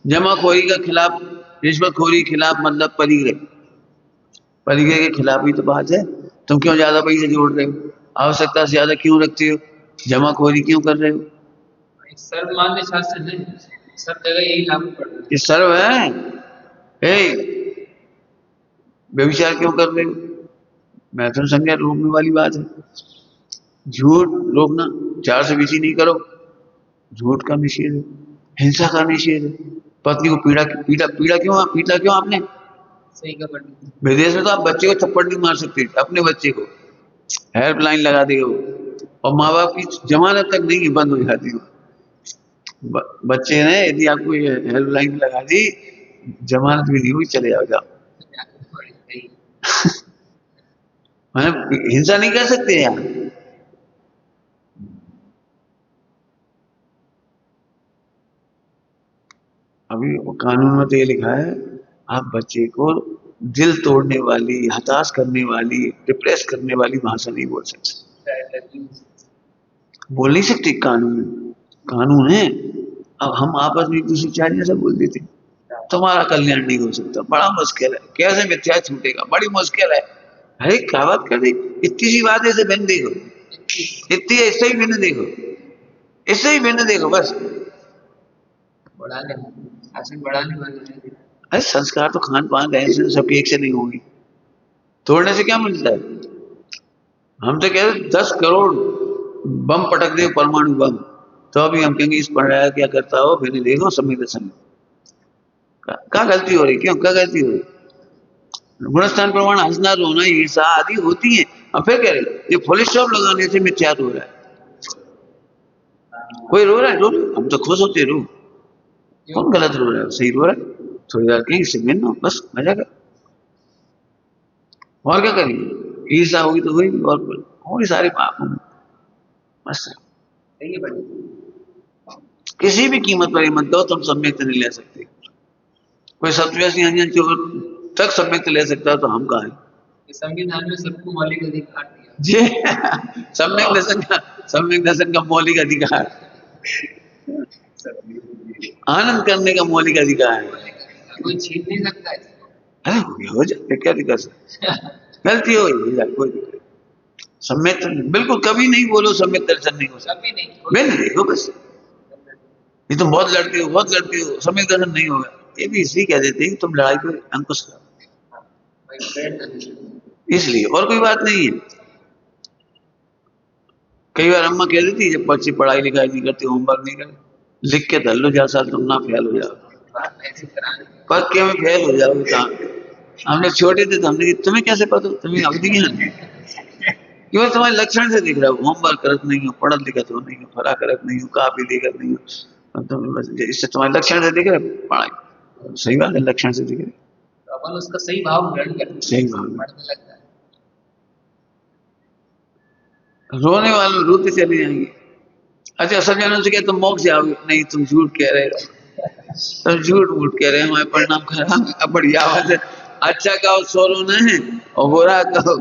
जमाखोरी के खिलाफ, रिश्वतखोरी के खिलाफ, मतलब परिग्रह, परिग्रह के खिलाफ ही तो बात है, तुम क्यों ज्यादा पैसे जोड़ रहे हो, आवश्यकता से ज्यादा क्यों रखते हो, जमाखोरी क्यों कर रहे हो, सर्वमान्य शासन है, सब जगह यही लागू पड़ रहा है, ये सर्व है, व्यभिचार क्यों कर रहे हो, मैथुन संज्ञा रोकने वाली बात है, झूठ रोकना, 4 से बेसी नहीं करो, झूठ का निषेध है, हिंसा का निषेध है, पत्नी को पीड़ा पीड़ा पीड़ा क्यों, पीटा क्यों आपने, सही का विदेश में तो आप बच्चे को थप्पड़ नहीं मार सकते, अपने बच्चे को हेल्पलाइन लगा देगा वो, और माँ बाप की जमानत तक नहीं बंद हो जाती हो, बच्चे ने यदि आपको ये हेल्पलाइन लगा दी, जमानत भी नहीं हुई, चले जाओ, हिंसा नहीं कर सकते यार, अभी कानून में तो ये लिखा है, आप बच्चे को दिल तोड़ने वाली, हताश करने वाली, डिप्रेस करने वाली भाषा नहीं बोल सकते, बोल नहीं सकते, कानून, कानून है, अब हम आपस में एक दूसरे चारियां से बोल देते, तुम्हारा कल्याण नहीं हो सकता, बड़ा मुश्किल है, कैसे मिथ्या छूटेगा, बड़ी मुश्किल है, अरे क्या बात कर रही, इतनी सी बात है, इसे भिन्न देखो, इतनी है, इससे ही भिन्न देखो, इससे ही भिन्न देखो, बस बढ़ाने, शासन बढ़ाने वाले, अरे संस्कार तो खान पान रहन सहन सबके एक से नहीं होंगे, तोड़ने से क्या मिलता है, हम तो कह रहे 10 करोड़ बम पटक दे, परमाणु बम, तो अभी हम कहेंगे इस पढ़ाया क्या करता हो, फिर देखो समय क्या गलती हो रही, क्यों क्या गलती हो रही, गुणस्थान प्रमाण हंसना रोना ईर्षा आदि होती है। अब फिर कह रहे ये फुल स्टॉप लगाने से मिथ्यात्व हो रहा है। कोई रो रहा है, रो, हम तो खुश होते रो, कौन गलत रो रहा है, सही रो रहा है, थोड़ी देर कहीं से मिलना बस मजा कर, और क्या करेंगे, ईर्षा होगी तो होगी, और होगी सारे पाप होंगे बस। किसी भी कीमत पर ये मत दो तुम सम्यक नहीं ले सकते। कोई सत्यासी अंजन चोर तक सम्यक ले सकता है तो हम कहा है। संविधान में सबको मौलिक अधिकार दिया जी सम्यक दर्शन का मौलिक अधिकार, आनंद करने का मौलिक अधिकार है, कोई छीन नहीं सकता है। अरे हो जाए क्या दिक्कत है, गलती हो जाए कोई दिक्कत। सम्यक बिल्कुल कभी नहीं बोलो सम्यक दर्शन नहीं हो सकता, मैं नहीं देखो बस, ये तुम बहुत लड़ते हो सम्यक दर्शन नहीं होगा, ये भी इसलिए कह देते हैं कि तुम लड़ाई पर अंकुश करो, इसलिए और कोई बात नहीं है। कई बार अम्मा कह देती जब बच्चे पढ़ाई लिखाई नहीं करते, होमवर्क नहीं करते, लिख के धर लो, जैसा तुम ना फेल हो जाओ, पक्के में फेल हो जाओ काम। हम लोग छोटे थे तो हमने तुम्हें कैसे पता, तुम्हें अवधि क्यों, तुम्हारे लक्षण से दिख रहा हो, होमवर्क करत नहीं हो, पढ़त लिखत हो नहीं हो, फरा करत नहीं हो, काफी लिखत नहीं हो, इससे तुम्हारे लक्षण से दिख रहा है पढ़ाई, सही बात है, लक्षण से दिख रहा है, अपन उसका सही भाव ग्रहण करते हैं, सही भाव लगता है। रोने वाले रोते चले जाएंगे। अच्छा सब जनों से कहते तुम मोक्ष जाओगे, नहीं तुम झूठ कह रहे हो, तुम झूठ मूठ कह रहे हो, हमारे परिणाम खराब है। अब बढ़िया बात है, अच्छा कहो सो रोना है और बुरा कहो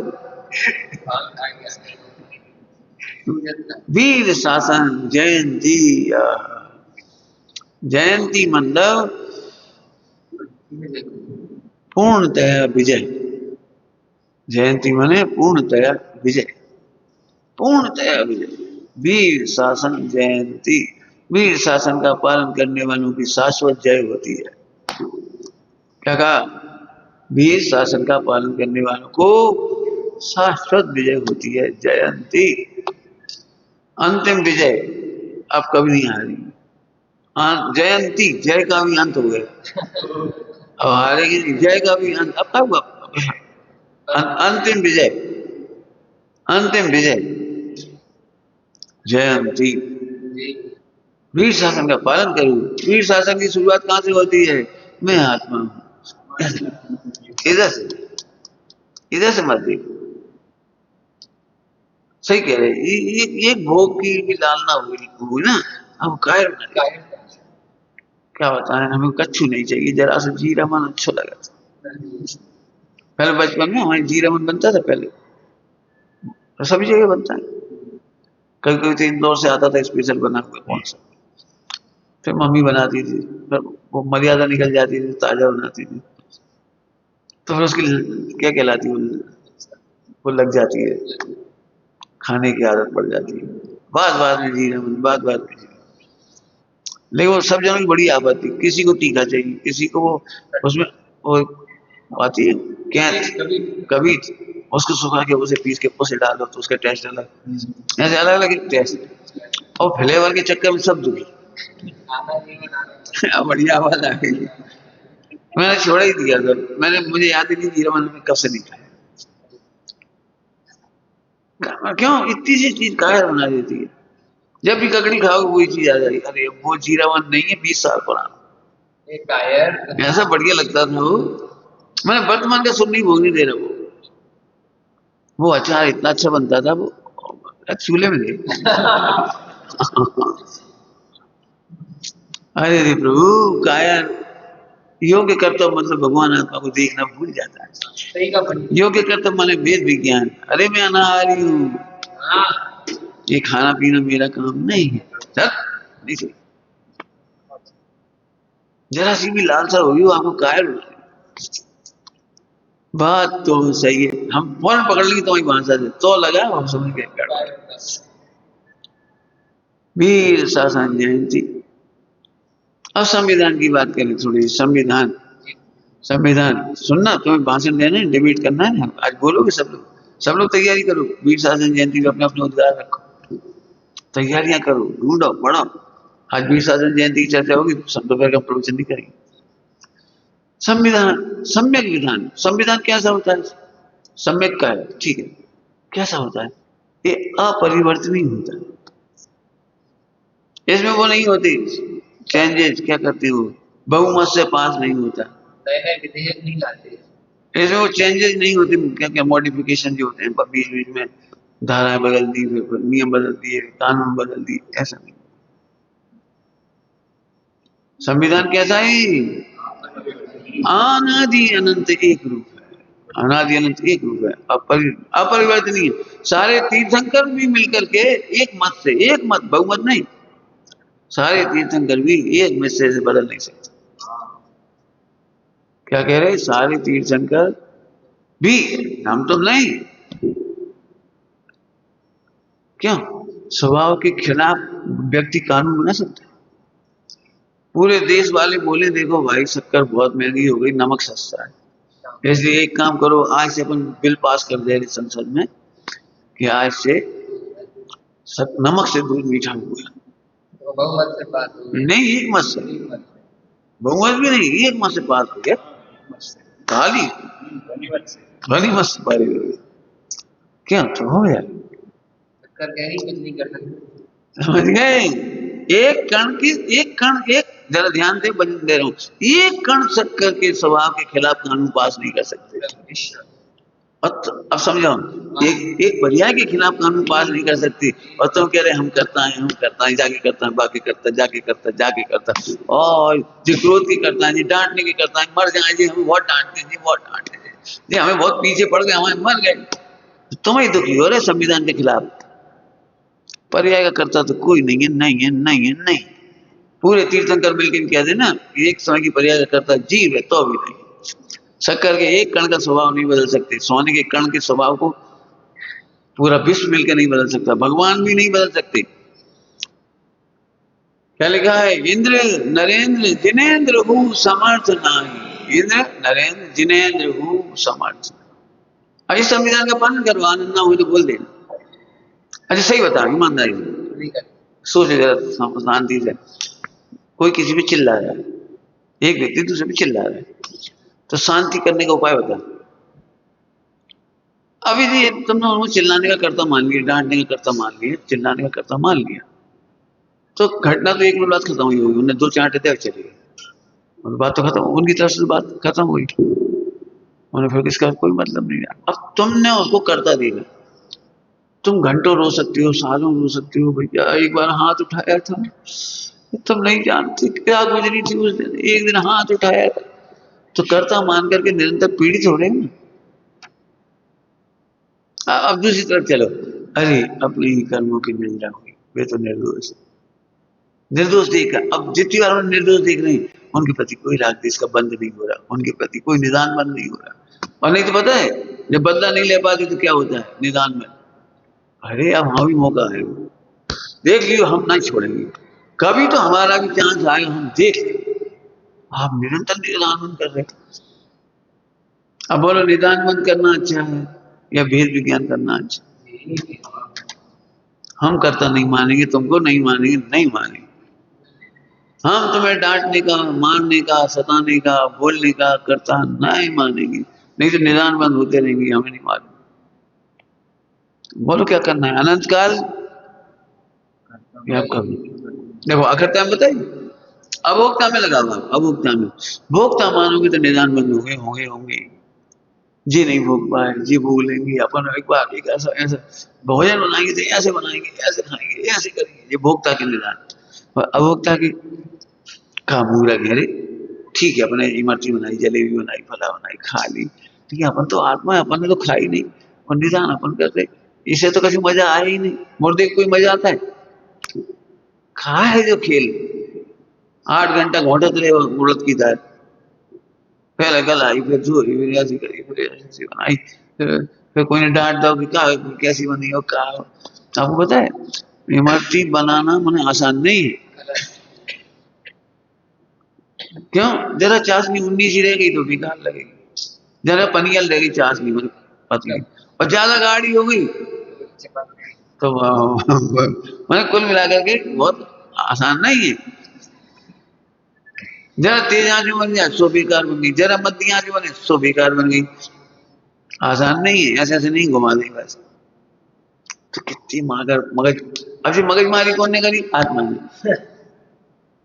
वीर शासन जयंती। जयंती मतलब पूर्णतया विजय, जयंती माने पूर्णतया विजय, पूर्णतया विजय, वीर शासन जयंती, वीर शासन का पालन करने वालों की शाश्वत जय होती है। क्या कहा, वीर शासन का पालन करने वालों को शाश्वत विजय होती है, जयंती, अंतिम विजय अब कभी नहीं हारेगी। जयंती जय का भी अंत हो गया, अब हारेगी नहीं, जय का भी अंत, अब कब अंतिम विजय, अंतिम विजय जयंती। वीर शासन का पालन करूं, वीर शासन की शुरुआत कहां से होती है, मैं आत्मा हूं, इधर से मत देखो, सही कह रहे, ये भोग की भी लालना हुई ना, अब कायर क्या बताएं, हमें कच्छू नहीं चाहिए, जरा से जीरा मन अच्छा लगा था, पहले बचपन में हमारे जीरा मन बनता था, पहले तो सभी जगह बनता है, कभी कभी तो इंदौर से आता था स्पेशल बना हुआ कौन सा, फिर मम्मी बनाती थी, फिर वो मर्यादा निकल जाती थी, ताजा बनाती थी, तो फिर उसकी क्या कहलाती वो लग जाती है, खाने की आदत पड़ जाती है, बाद में जीरा मन, बाद में जीरा, लेकिन वो सब जनों की बड़ी आपत्ति, किसी को तीखा चाहिए, किसी को वो उसमें वो आती है क्या कभी उसको सुखा के उसे पीस के उसे डालो तो उसका टेस्ट अलग, ऐसे अलग अलग टेस्ट, और फ्लेवर के चक्कर में सब दुखी बढ़िया आवाज आ गई, मैंने छोड़ ही दिया था, मुझे याद ही नहीं जीरा मन में कब से नहीं खाया, क्यों इतनी सी चीज कायर बना देती है, जब भी ककड़ी खाओ वही चीज आ जाएगी, अरे वो जीरा मन नहीं है 20 साल पुराना, ऐसा बढ़िया लगता था वो, मैंने वर्तमान का सुन नहीं भोग नहीं दे रहा, वो अचार इतना अच्छा बनता था, वो चूल्हे में दे अरे प्रभु कायर, योग्य कर्तव्य मतलब भगवान आत्मा को देखना भूल जाता है, योग्य कर्तव्य माने वेद विज्ञान, अरे मैं अनाहारी हूँ, ये खाना पीना मेरा काम नहीं है, नहीं चाहिए, जरा सी भी लालसा होगी वो आपको कायर हो जाएगी, बात तो सही है, हम फौरन पकड़ लेंगे तो वही भाषा से तो लगा हम समझ गए, वीर शासन जयंती। अब संविधान की बात करें थोड़ी, संविधान सुनना, तुम्हें भाषण देना है, डिबेट करना है ना, आज बोलोगे सब लोग तैयारी करो, वीर शासन जयंती में अपने अपने उद्गार रखो, तैयारियां करो, ढूंढो पढ़ो, आज वीर शासन जयंती की चर्चा होगी, सब दोपहर का प्रवचन नहीं करेंगे, संविधान सम्यक विधान, संविधान कैसा होता है? सम्यक का है, ठीक है, कैसा होता है? ये अपरिवर्तनीय होता है, इसमें वो नहीं होती चेंजेस, क्या करती हो, बहुमत से पास नहीं होता, नए विधेयक नहीं लाते। इसमें वो चेंजेस नहीं होती, क्या क्या मॉडिफिकेशन जो होते हैं बीच बीच में, धाराएं बदल दी, फिर नियम बदल दिए, कानून बदल दिए, ऐसा नहीं। संविधान कैसा है? अनादि अनंत एक रूप है, अनादि अनंत एक रूप है, अपरिवर्तनीय। सारे तीर्थंकर भी मिलकर के एक मत से, एक मत, बहुमत नहीं, सारे तीर्थंकर भी एक मत से बदल नहीं सकते। क्या कह रहे? सारे तीर्थंकर भी, हम तो नहीं, क्यों? स्वभाव के खिलाफ व्यक्ति कानून बना सकता है? पूरे देश वाले बोले देखो भाई शक्कर बहुत महंगी हो गई, नमक सस्ता है, इसलिए एक काम करो, आज से अपन बिल पास कर दे रहे संसद में कि आज से नमक से दूध मीठा हुआ। तो बहुमत से पास हो गया। नहीं, एक मत से, बहुमत भी नहीं, एक मत से पास हो गया, खाली ध्वनि मत से पारी हो गया, क्या तो हो गया? शक्कर कह रही कुछ नहीं कर सकते। समझ गए? एक कण की, एक कण, एक, जरा ध्यान से बजन दे रहा हूं, एक कण शक्कर के स्वभाव के खिलाफ कानून पास नहीं कर सकते। अब समझो, एक पर्याय के खिलाफ कानून पास नहीं कर सकती, और तुम कह रहे हम करता है, हम करता है, जाके करता है, बाकी करता, जाके करता, जाके करता, और जो क्रोध की करता है जी, डांटने की करता है, मर जाए जी, हमें बहुत डांटते जी, बहुत डांटते जी, हमें बहुत पीछे पड़ गए, हमें मर गए, तुम ही दुखी हो रहे संविधान के खिलाफ। पर्याय का करता तो कोई नहीं है, नहीं है, नहीं है, नहीं। पूरे तीर्थंकर मिलकर कह देना एक समय की पर्याय का करता जीव है तो भी नहीं। शक्कर के एक कण का स्वभाव नहीं बदल सकते, सोने के कण के स्वभाव को पूरा विश्व मिलकर नहीं बदल सकता, भगवान भी नहीं बदल सकते। क्या लिखा है? इंद्र नरेंद्र जिनेन्द्र हूँ समर्थ नाही, इंद्र नरेंद्र जिनेन्द्र हूँ समर्थ। अभी संविधान का पालन करो, आनंद ना हो तो बोल देना। अच्छा सही बता, ईमानदारी से सोच, जरा शांति से। कोई किसी पे चिल्ला रहा है, एक व्यक्ति दूसरे पे चिल्ला रहा है, तो शांति करने का उपाय बता। अभी ये तुमने उनको चिल्लाने का करता मान लिया, डांटने का करता मान लिया, चिल्लाने का करता मान लिया, तो घटना तो एक मिनट बाद खत्म हुई होगी, उन्हें दो चांटे थे चले गए, और बात तो खत्म, उनकी तरफ से बात खत्म हुई, उन्हें फिर इसका कोई मतलब नहीं है। अब तुमने उसको करता देखा, तुम घंटों रो सकती हो, सालों रो सकती हो, भैया एक बार हाथ उठाया था, तुम नहीं जानती क्या गुजरी थी उस दिन, एक दिन हाथ उठाया था, तो करता मान करके निरंतर पीड़ित हो रहे हैं। अब दूसरी तरफ चलो, अरे अपने ही कर्मों की निंदा हुई, वे तो निर्दोष, निर्दोष देख, अब जितनी बार निर्दोष देख रहे हैं, उनके प्रति कोई राग द्वेष का बंद नहीं हो रहा, उनके प्रति कोई निदान बंद नहीं हो रहा। और नहीं तो पता है, जब बदला नहीं ले पाते तो क्या होता है निदान में? अरे अब हाँ भी मौका है, देख लियो, हम नहीं छोड़ेंगे, कभी तो हमारा भी चांस आएगा, हम देख लेंगे। आप निरंतर निदान बंद कर रहे हैं। अब बोलो निदान बंद करना अच्छा है या भेद विज्ञान करना अच्छा? हम करता नहीं मानेंगे, तुमको नहीं मानेंगे, नहीं मानेंगे। हम तुम्हें डांटने का, मारने का, सताने का, बोलने का करता नहीं मानेंगे, नहीं तो निदान बंद होते रहेंगे, हमें नहीं मालूम। बोलो क्या करना है? अनंत काल आपका देखो, अकर्ता में बताइए, अभोक्ता में लगा हुआ, अभोक्ता में, भोक्ता मानोगे तो निदान बंद होंगे, होंगे होंगे। जी नहीं भोग पाए, जी भोग लेंगे अपन, एक बार एक ऐसा ऐसा भोजन बनाएंगे तो ऐसे बनाएंगे, ऐसे खाएंगे, ऐसे करेंगे, ये भोक्ता के निदान। और अभोक्ता की का मूरा घेरे, ठीक है, अपने इमरती बनाई, जलेबी बनाई, फला बनाई, खा ली, ठीक है, अपन तो आत्मा है, अपन ने तो खाई नहीं, और निदान अपन करते, इसे तो कभी मजा आया ही नहीं। मुर्दे को कोई मजा आता है? खा है जो खेल, 8 घंटा घोटत रहे उड़द की दाल, पहले गलाई, फिर धोई, फिर ऐसी करी, फिर ऐसी बनाई, फिर कोई ने डांट दो कि क्या कैसी बनी हो, क्या आपको पता है इमरती बनाना मैंने आसान नहीं है। क्यों? जरा चाशनी 19 ही रह गई तो बेकार लगेगी, जरा पनियल रह गई चाशनी मतलब पतली, और ज्यादा गाढ़ी हो गई तो मैंने कुल मिलाकर के बहुत आसान नहीं है। जरा तेज आंच में बन जाए सो बेकार बन गई, जरा मध्य आंच में बने सो बेकार बन गई। आसान नहीं है, ऐसे ऐसे नहीं घुमा देंगे बस। तो कितनी मगर मगज, अब मगजमारी कौन ने करी? आत्मा ने।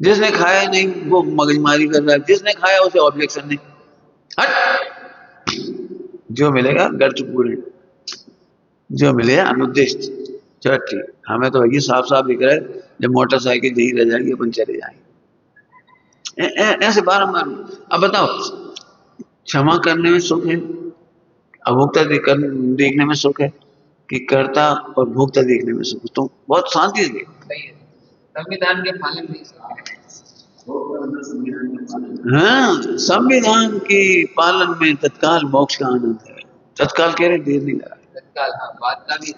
जिसने खाया नहीं वो मगजमारी कर रहा है, जिसने खाया उसे ऑब्जेक्शन नहीं। हट, जो मिलेगा गर्ज पूरे, जो मिले अनुद्देश्य। चलो ठीक, हमें तो ये साफ साफ दिख रहा है जब मोटरसाइकिल यही रह जाएगी अपन चले जाएंगे। ऐसे बारम्बार। अब बताओ, क्षमा करने में सुख है, अभोक्ता देखने में सुख है, कि कर्ता और भोक्ता देखने में सुख? तो बहुत शांति से सही है, संविधान के पालन नहीं सकते। हाँ, संविधान के पालन में तत्काल मोक्ष का आनंद है। तत्काल कह रहे, देर नहीं लगा। तत्काल, हाँ, बात का भी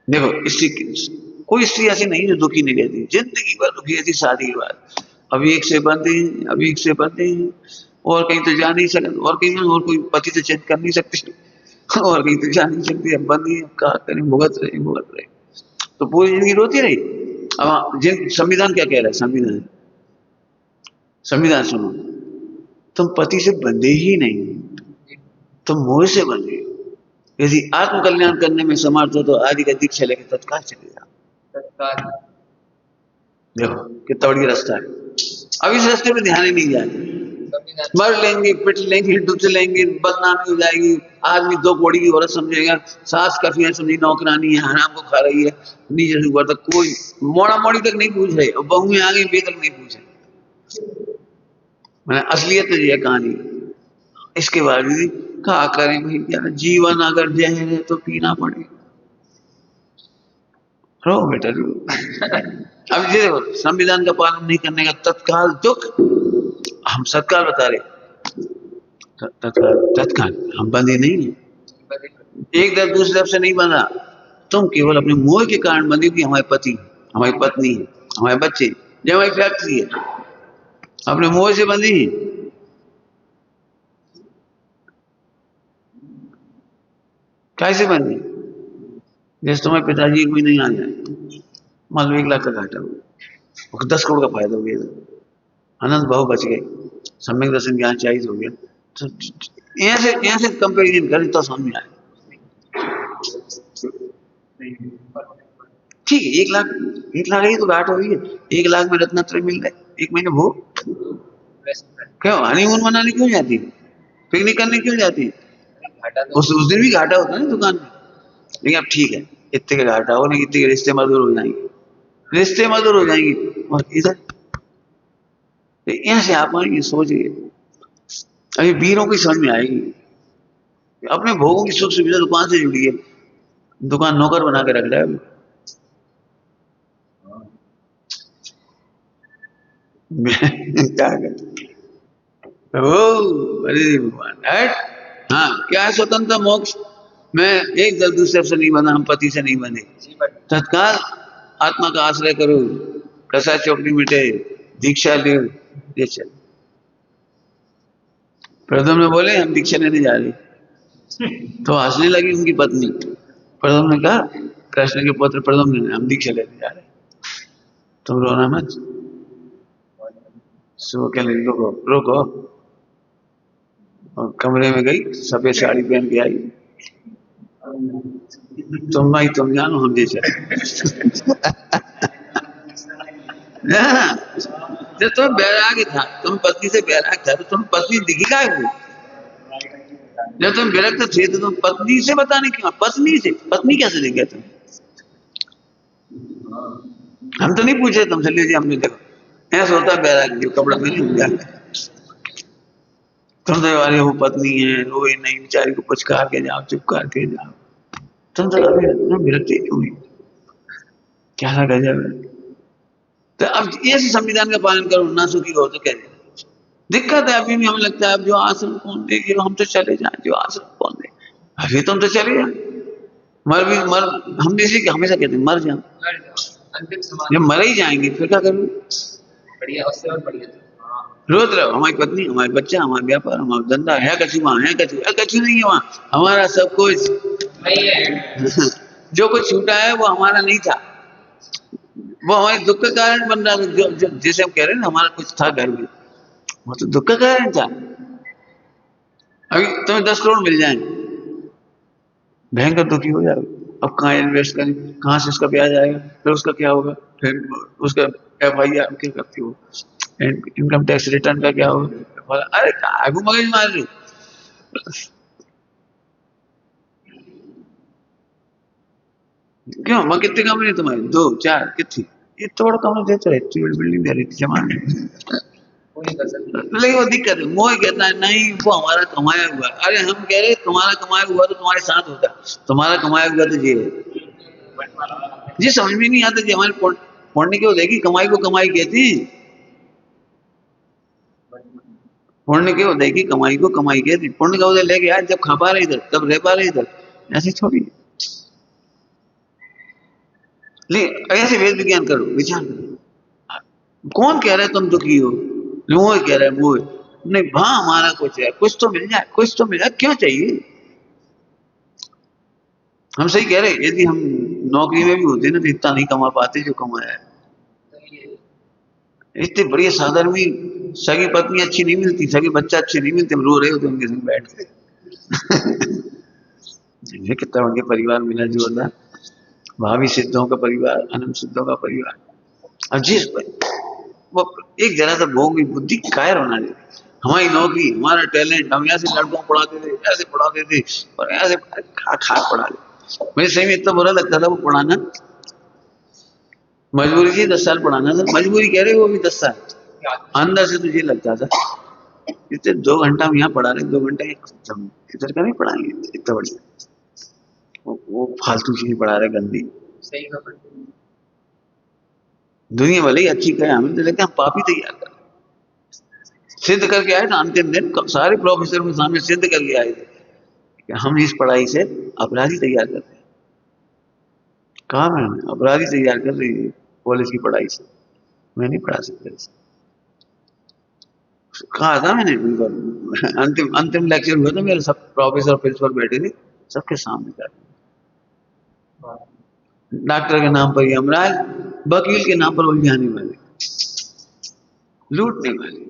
देखो, कोई स्त्री ऐसी नहीं जो दुखी नहीं रहती, जिंदगी भर दुखी रहती शादी के बाद। अभी एक से बंधे हैं, अभी एक से बंधे हैं, और कहीं तो जा नहीं सकते, और कहीं और कोई पति से चेंज कर नहीं सकती, और कहीं तो जा नहीं सकती, अब बंदी है, क्या करें, भुगत रहे भुगत रहे। तो पूरी जिंदगी रोती रही। अब संविधान क्या कह रहा है? संविधान, संविधान सुनो, तुम पति से बंधे ही नहीं, तुम मोह से बंधे। यदि आत्मकल्याण करने में समर्थ हो तो आदि का दीक्षा लेके तत्काल चले जाओ। तत्काल। देखो कितना बढ़िया रास्ता है। अब इस रास्ते पे ध्यान ही नहीं जाएगा। मर लेंगे, पिट लेंगे, डुच लेंगे, बदनामी हो जाएगी, आदमी दो कोड़ी की औरत समझेगा, सास काफी है, समझी नौकरानी है, हराम को खा रही है, नीचे से ऊपर तक कोई मोड़ा मोड़ी तक नहीं पूछ रहे, और बहू में आ गई बेतक नहीं पूछे। मैंने असलियत तो ये कहानी। इसके बाद भी क्या करें भैया, जीवन अगर जहर है तो पीना पड़ेगा। रो बेटा रो। अब ये संविधान का पालन नहीं करने का तत्काल दुख, हम सत्काल बता रहे, तत्काल तत्काल हम बंधे नहीं है, एक तरफ दूसरी तरफ से नहीं बंधा। तुम केवल अपने मोह के कारण बंधे कि हमारे पति, हमारी पत्नी है, हमारे बच्चे, जो हमारी फैक्ट्री है, अपने मोह से बंधी। कैसे बंधी? जैसे तुम्हारे पिताजी कोई नहीं आ जाए, मान लो 1 लाख का घाटा हो, 10 करोड़ का फायदा हो गया, अनंत भाव बच गए, सम्यक दर्शन ज्ञान चाहिए हो गया, तो ऐसे कंपेरिजन करें तो समझ आए। ठीक है, 1 लाख, 1 लाख ही तो घाटा हुई है। 1 लाख में रत्नत्रय मिल रहे, 1 महीने भोग। क्यों हनीमून मनाने क्यों जाती है, पिकनिक करने क्यों जाती है? उस दिन भी घाटा होता है ना दुकान में। लेकिन अब ठीक है, इतने का घाटा हो नहीं, इतने के रिश्ते मधुर हो जाएंगे, रिश्ते मधुर हो जाएंगे। और इधर यहाँ से आप आएंगे, सोचिए, अभी वीरों की समझ में आएगी अपने भोगों की सुख सुविधा दुकान से जुड़ी है, दुकान नौकर बना के रख रहा है। क्या अरे भगवान, हाँ क्या है स्वतंत्र मोक्ष में? एक दल दूसरे से नहीं बना, हम पति से नहीं बने, तत्काल आत्मा का आश्रय करो, कसा चौकड़ी मिटे, दीक्षा ले, ये चल। प्रथम ने बोले हम दीक्षा लेने जा रहे, तो हंसने लगी उनकी पत्नी। प्रथम ने कहा, कृष्ण के पुत्र प्रथम ने, हम दीक्षा लेने जा रहे, तुम रोना मत। सो क्या रोको रोको, और कमरे में गई, सफेद साड़ी पहन के आई, तुम भाई तुम जानो, हम दे चले। जब तुम बैराग्य था, तुम पत्नी से बैराग्य था, तो तुम पत्नी दिखी काय हो? जब तुम विरक्त थे तो तुम पत्नी से बताने क्यों? पत्नी से, पत्नी कैसे दिख गया तुम? हम तो नहीं पूछे तुमसे, लीजिए हमने देखो, ऐसा होता है बैराग्य, कपड़ा पहन लिया, तुम तो वाले वो पत्नी है, रोए नहीं बेचारी को, पुचकार के जाओ, चुप करके जाओ, तुम तो विरक्ति क्यों नहीं? क्या गजब है। तो अब ऐसे संविधान का पालन करो, ना सुखी हो तो कैसे? दिक्कत है अभी भी, हमें लगता है अब जो आश्रम कौन देगी, हम तो चले जाए, जो आश्रम कौन दे, अभी तुम तो चले जाए, मर हम इसी हमेशा कहते हैं मर जाओ, जब मर ही जाएंगे फिर क्या करोगे? बढ़िया, उससे और बढ़िया रोज रहो, हमारी पत्नी, हमारे बच्चा, हमारा व्यापार, हमारा धंधा है, कछु वहां है, कछु नहीं है वहां, हमारा सब कुछ नहीं है। जो कुछ छूटा है वो हमारा नहीं था, वो हमारे दुख का कारण बन रहा है। जैसे हम कह रहे हैं ना, हमारा कुछ था घर में, वो तो दुख का कारण था। अभी तुम्हें 10 करोड़ मिल जाए, भयंकर दुखी हो जाए। अब कहाँ इन्वेस्ट करें, कहाँ से इसका ब्याज आएगा, फिर उसका क्या होगा, फिर उसका FIR क्या करती हो, इनकम टैक्स रिटर्न का क्या होगा। अरे आगू मगज मार रही। क्यों मैं कितने कमरे तुम्हारे, 2 4 कितनी, ये तो बड़ा कमरा देता है, इतनी बड़ी बिल्डिंग दे रही थी जमाने में। वो नहीं कर सकते। लेकिन वो दिक्कत है, मोह कहता है नहीं वो हमारा कमाया हुआ है। अरे हम कह रहे तुम्हारा कमाया हुआ तो तुम्हारे साथ होता, तुम्हारा कमाया हुआ तो ये है। जी समझ में नहीं आता जी, हमारे पुण्य क्यों देगी, कमाई को कमाई कहती है। पुण्य क्यों देगी, कमाई को कमाई कहती। पुण्य का उधर लेके आए, जब खा पा रहे इधर, तब रह पा रहे इधर, ऐसे थोड़ी। लेकिन ऐसे वेद विज्ञान करो, विचार करो, कौन कह रहा है तुम दुखी हो, मोह कह रहा है, मोह नहीं। हाँ हमारा कुछ है, कुछ तो मिल जाए, कुछ तो मिल जाए, क्यों चाहिए। हम सही कह रहे हैं, यदि हम नौकरी में भी होते ना तो इतना नहीं कमा पाते जो कमाया है। इतने बढ़िया साधन में सगी पत्नी अच्छी नहीं मिलती, सगे बच्चा अच्छे नहीं मिलते, हम रो रहे होते उनके संग बैठ के। ये कितना बढ़िया परिवार मिला जोरदार, भाभी सिद्धों का परिवार, अनंत सिद्धों का परिवार। अब जिस वो एक जरा सा भोग की बुद्धि कायर होना चाहिए। हमारी नौकरी, हमारा टैलेंट, हम ऐसे लड़कों को पढ़ाते थे, ऐसे पढ़ाते थे, और ऐसे खा खा पढ़ाते। मुझे सही में इतना बुरा लगता था वो पढ़ाना, मजबूरी थी 10 साल पढ़ाना था, मजबूरी कह रहे वो भी 10 साल। अंदर से तुझे लगता था इतने 2 घंटा हम यहाँ पढ़ा रहे, 2 घंटे इधर का नहीं पढ़ाएंगे इतना बढ़िया, वो फालतू चीजें पढ़ा रहे गंदी। सही खबर। दुनिया भले ही अच्छी कहे, हमें तो लगता है हम पापी तैयार कर सिद्ध करके आए था अंतिम दिन, सारे प्रोफेसर के सामने सिद्ध करके आए थे कि हम इस पढ़ाई से अपराधी तैयार करते हैं। कहा मैंने अपराधी तैयार कर रही है कॉलेज की पढ़ाई से, मैं नहीं पढ़ा सकता इसे। कहा था मैंने, अंतिम अंतिम लेक्चर हुआ था मेरे, सब प्रोफेसर प्रिंसिपल बैठे थे, सबके सामने कर, डॉक्टर के नाम पर यमराज, वकील के नाम पर उलझाने वाले, लूटने वाले,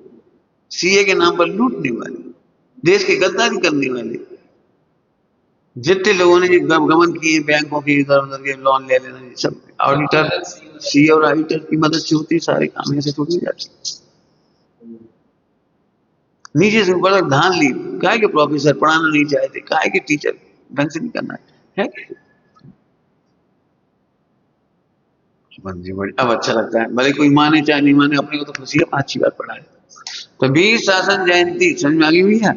CA के नाम पर लूटने वाले, देश की गद्दारी करने वाले, जितने लोगों ने गमन किए बैंकों के इधर उधर के लोन ले लेना, सब ऑडिटर, CA और ऑडिटर की मदद से होती, सारे काम ऐसे थोड़ी जाते। नीचे से ऊपर तक धान ली, काहे के प्रोफेसर पढ़ाना नहीं चाहते, काहे के टीचर ढंग से नहीं करना है। अब अच्छा लगता है, भले कोई माने चाहे नहीं माने, अपने को तो खुशी है, अच्छी बात पढ़ा है। तो वीर शासन जयंती समझ में आ गई भैया।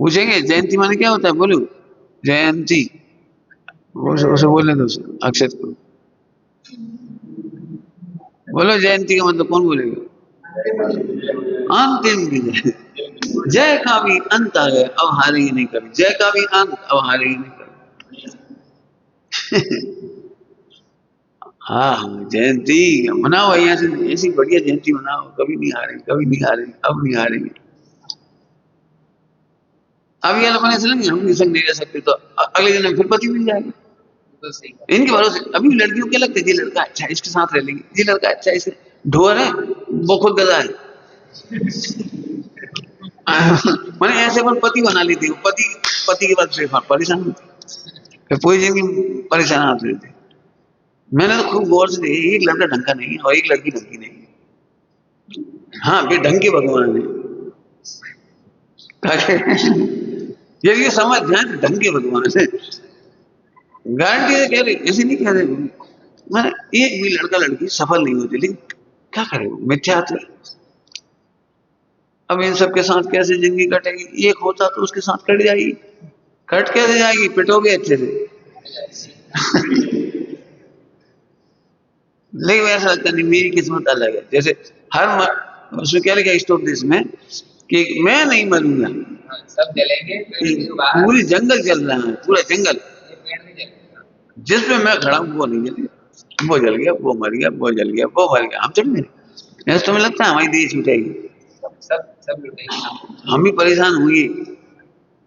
पूछेंगे जयंती माने क्या होता है, बोलो जयंती, उसे बोलने दो अक्षत को, बोलो जयंती का मतलब कौन बोलेगा। अंतिम विजय, जय का भी अंत आ गया, अब हारेंगे नहीं कभी, जय का भी अंत, अब हारेंगे नहीं कभी। हाँ हाँ जयंती मनाओ, यहाँ से ऐसी बढ़िया जयंती मनाओ, कभी नहीं हारेंगे, कभी नहीं हारेंगे, अब नहीं हारेंगे। अब ये लोग ऐसे नहीं, हम नहीं संग नहीं रह सकते, तो अगले दिन फिर पति मिल जाएगा। तो सही है। इनके भरोसे अभी लड़कियों के लगते, ये लड़का अच्छा है इसके साथ रह लेंगे, ये लड़का अच्छा है, इसके ढोर है वो खुद गधा है। मैंने ऐसे पर पति बना लेती हूँ, पति पति के बाद से परेशान होती, पूरी जिंदगी परेशान होते रहते। मैंने तो खूब गौर से देखी, एक लड़का ढंग का नहीं है और एक लड़की ढंग की नहीं है। हाँ बेढंग के भगवान है, यदि ये समझ जाए तो ढंग के भगवान है, गारंटी है। कह रहे ऐसे नहीं कह रहे, मैंने एक भी लड़का लड़की सफल नहीं होती, लेकिन क्या करे मिथ्यात्व। अब इन सब के साथ कैसे जिंदगी कटेगी, एक होता तो उसके साथ कट जाएगी, कट कैसे जाएगी, पिटोगे अच्छे से। लेकिन ऐसा लगता नहीं, मेरी किस्मत अलग है। जैसे हर उसमें क्या लिखा स्टोरीज में कि मैं नहीं मरूंगा, सब जलेंगे, पेड़ के बाहर पूरी जंगल जल रहा है, पूरा जंगल, ये पेड़ नहीं जलेगा। जिसमें मैं खड़ा हूँ वो नहीं जल गया, वो जल गया, वो मर गया, वो जल गया, वो मर गया, हम चल मेरे। ऐसा तुम्हें लगता है हमारी देश छूटेगी, सब सब लुटेंगे। हम भी परेशान हुए।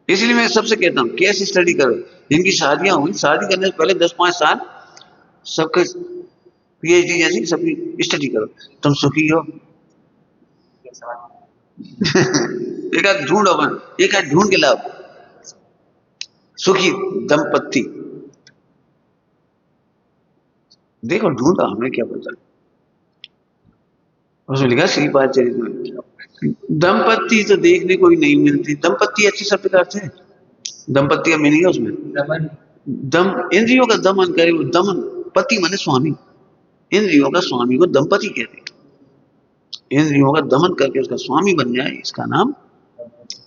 इसलिए मैं सबसे कहता हूँ केस स्टडी करो, जिनकी शादियां हुई, शादी करने से पहले 10-5 साल सबके पीएचडी जैसी सबकी स्टडी करो, तुम सुखी हो। ये सवाल एक आध ढूंढो, एक आध ढूंढ के लाओ, सुखी दंपति। देखो ढूंढा, हमें क्या पता। उसमें लिखा श्रीपाद चरित में, दंपत्ति तो देखने को ही नहीं मिलती। दंपत्ति अच्छे शब्द का अर्थ है, दंपत्ति का मीनिंग है उसमें दमन दम, इंद्रियों का दमन करे वो दमन। पति माने स्वामी, इंद्रियों का स्वामी को दंपति कहते हैं। इंद्रियों का दमन करके उसका स्वामी बन जाए, इसका नाम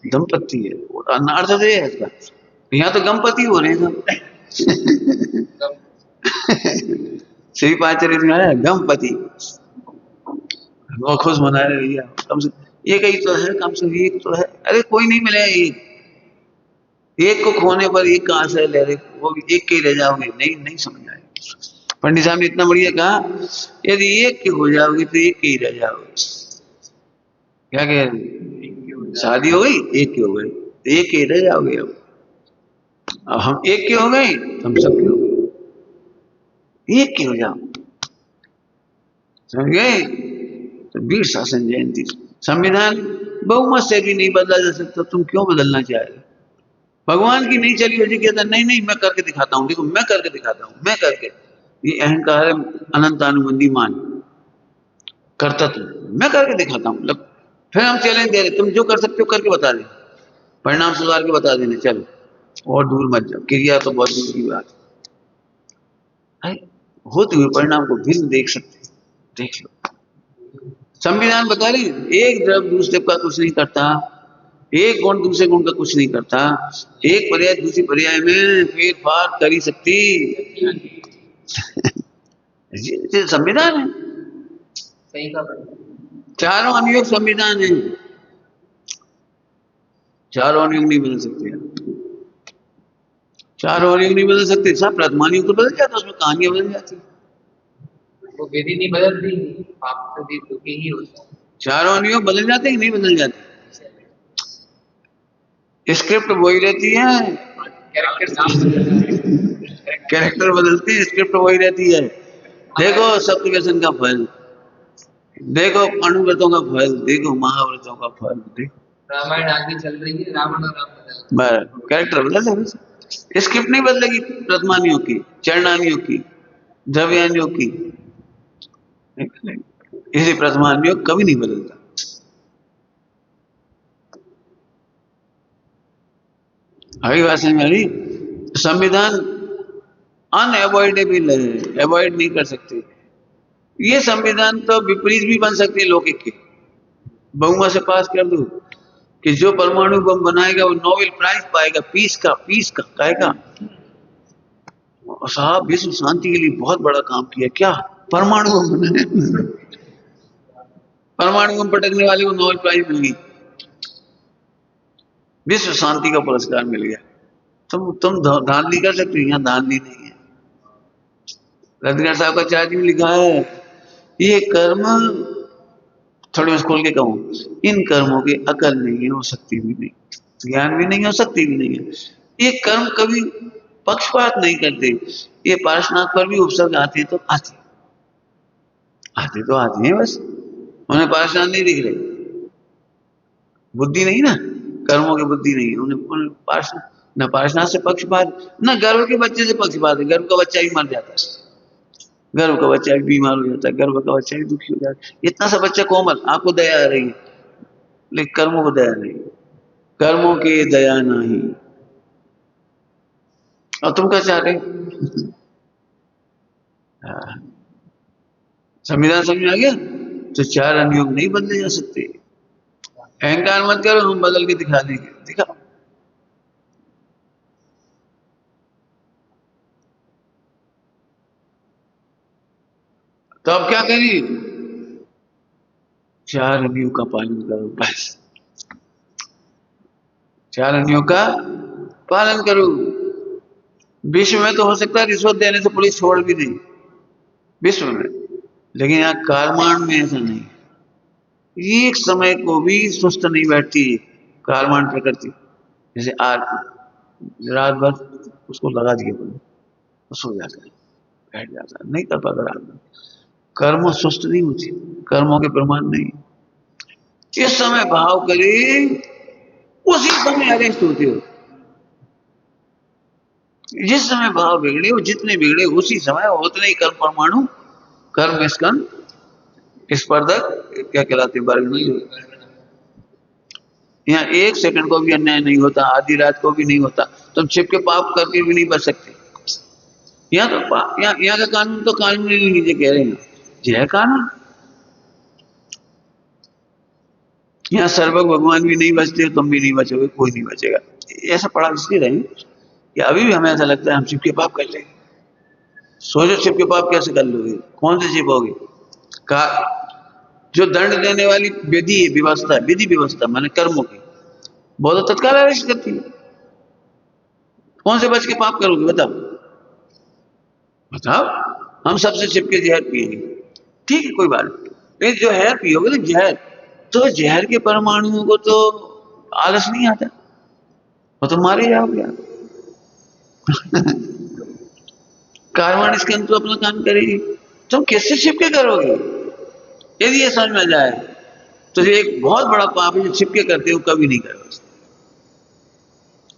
दंपत्ति है। और अर्थ तो ये है इसका, यहाँ तो गणपति हो रहे हैं सब। दम श्रीपाद चरित में आया गणपति, वो खुश मना रहे भैया, कम से एक ही तो है, कम से एक तो है। अरे कोई नहीं मिले, एक को खोने पर एक कहां से ले रहे, वो भी एक के ही रह जाओगे। नहीं नहीं समझ आए। पंडित साहब ने इतना बढ़िया कहा, यदि एक के हो जाओगे तो एक के ही रह जाओगे। क्या कह रहे, शादी हो गई एक के हो गए तो एक के ही रह जाओगे। अब हम एक के हो गए तो हम सब के हो गए, एक के हो जाओ, समझ गए। तो वीर शासन जयंती, संविधान बहुमत से भी नहीं बदला जा सकता, तुम क्यों बदलना चाह रहे। भगवान की नहीं चली होती, कहता नहीं नहीं मैं करके दिखाता हूं, देखो मैं करके दिखाता हूं, मैं करके। ये अहंकार है, अनंत अनुबंधी मान, कर्तव्य, मैं करके दिखाता हूं। फिर हम चैलेंज दे रहे, तुम जो कर सकते हो करके बता दे, परिणाम सुधार के बता देने, चलो और दूर मत जाओ। क्रिया तो बहुत दूर की बात है, होते हुए परिणाम को भिन्न देख सकते, देख लो। संविधान बता रही, एक द्रव्य दूसरे का कुछ नहीं करता, एक गुण दूसरे गुण का कुछ नहीं करता, एक पर्याय दूसरी पर्याय में फेर फार कर ही सकती। ये संविधान है, सही का चारों अनुयोग संविधान है, चारों अनुयोग नहीं बदल सकते, चारों अनुयोग नहीं बदल सकते। सब प्रथमानुयोग तो बदल जाता, उसमें कहानियां बदल जाती, वो विधि नहीं बदलती, पाप तो दुखी ही होता है। चारों अनुयोग बदल जाते कि नहीं बदल जाते। स्क्रिप्ट वही रहती है, कैरेक्टर बदलते हैं, स्क्रिप्ट वही रहती है। देखो सत्यव्यसन का फल, देखो अनुव्रतों का फल, देखो महाव्रतों का फल, देखो रामायण आगे चल रही है, रावण और राम बदल, कैरेक्टर बदल जाएगा, स्क्रिप्ट नहीं बदलेगी। प्रथमानियों की, चरणानियों की, द्रव्यानियों की, इसी प्रथमानियोग कभी नहीं बदलता। अभी बात समझ में, संविधान अनएवॉइडेबल है, अवॉइड नहीं कर सकते। ये संविधान तो विपरीत भी बन सकती है लौकिक के, बहुमत से पास कर दो कि जो परमाणु बम बनाएगा वो नोबेल प्राइज पाएगा, पीस का कहेगा। साहब विश्व शांति के लिए बहुत बड़ा काम किया, क्या परमाणु बम बनाया, परमाणु बम पटकने वाले को नोबेल प्राइज मिल गई, विश्व शांति का पुरस्कार मिल गया। तुम धांधली कर सकते हो, यहाँ धांधली नहीं है। रविंद्र साहब का चार्ज में लिखा है, ये कर्म, थोड़ी मैं खोल के कहूं, इन कर्मों की अकल नहीं है, हो सकती भी नहीं, ज्ञान भी नहीं हो सकती भी नहीं है। ये कर्म कभी पक्षपात नहीं करते, ये पार्श्वनाथ पर भी उपसर्ग आते तो आते तो आते हैं, बस उन्हें पार्श्वनाथ नहीं दिख रहे, बुद्धि नहीं ना, कर्मों की बुद्धि नहीं है उन्हें पार्श्वनाथ, न पार्श्वनाथ से पक्षपात, न गर्भ के बच्चे से पक्षपात है। गर्भ का बच्चा भी मर जाता है, गर्भ का बच्चा भी बीमार हो जाता है, गर्भ का बच्चा भी दुखी हो जाता है, इतना सा बच्चा कोमल, आपको दया आ रही है, लेकिन कर्मों को दया नहीं, कर्मों की दया नहीं। और तुम क्या चाह रहे, संविधान समझ में आ गया। तो चार अनुयोग नहीं बदले जा सकते, अहंकार मत करो, हम बदल के दिखा देंगे, दिखाओ। तो अब क्या करिए, चार अनुयोग का पालन करो, बस चार अनुयोग का पालन करो। विश्व में तो हो सकता है रिश्वत देने से पुलिस छोड़ भी दे, विश्व में, लेकिन यहाँ कारमान में ऐसा नहीं, एक समय को भी सुस्त नहीं बैठती कारमान प्रकृति। जैसे आज रात भर उसको लगा दिया, तो सो जाता है, बैठ जाता, नहीं कर पाता आदमी। कर्म सुस्त नहीं होती, कर्मों के प्रमाण नहीं। इस समय भाव करे, उसी समय अरेस्ट होते हो। जिस समय भाव बिगड़े, वो जितने बिगड़े उसी समय उतने ही कर्म परमाणु, कर्म स्कंद, स्पर्धक, क्या कहलाते, वर्ग नहीं होते। यहाँ एक सेकंड को भी अन्याय नहीं होता, आधी रात को भी नहीं होता। तुम छिप के पाप करके भी नहीं बच सकते। यहाँ तो यहाँ का कानून तो कानून ही नीचे कह रहे हैं, जय कानून। यहाँ सर्वक भगवान भी नहीं बचते, तुम भी नहीं बचोगे, कोई नहीं बचेगा। ऐसा पढ़ा इसलिए रहे कि अभी भी हमें ऐसा लगता है हम छिप के पाप कर लेंगे। सोचो छिप के पाप कैसे कर लोगे, कौन से छिपोगे? का जो दंड देने वाली विधि व्यवस्था, विधि व्यवस्था माने कर्मों की, वो तो तत्काल अरेस्ट करती है। कौन से बच के पाप करोगे बताओ? बताओ। हम सबसे छिपके जहर पिएंगे, ठीक है, कोई बात नहीं। जो जहर पियोगे तो जहर के परमाणुओं को तो आलस नहीं आता, वो तो मारे जाओगे आप। कार्बन स्कैन तो अपना काम करेगी, तुम किससे छिपके करोगे? यदि ये समझ में आ जाए तो ये एक बहुत बड़ा पाप है जो छिपके करते हो, कभी नहीं करो।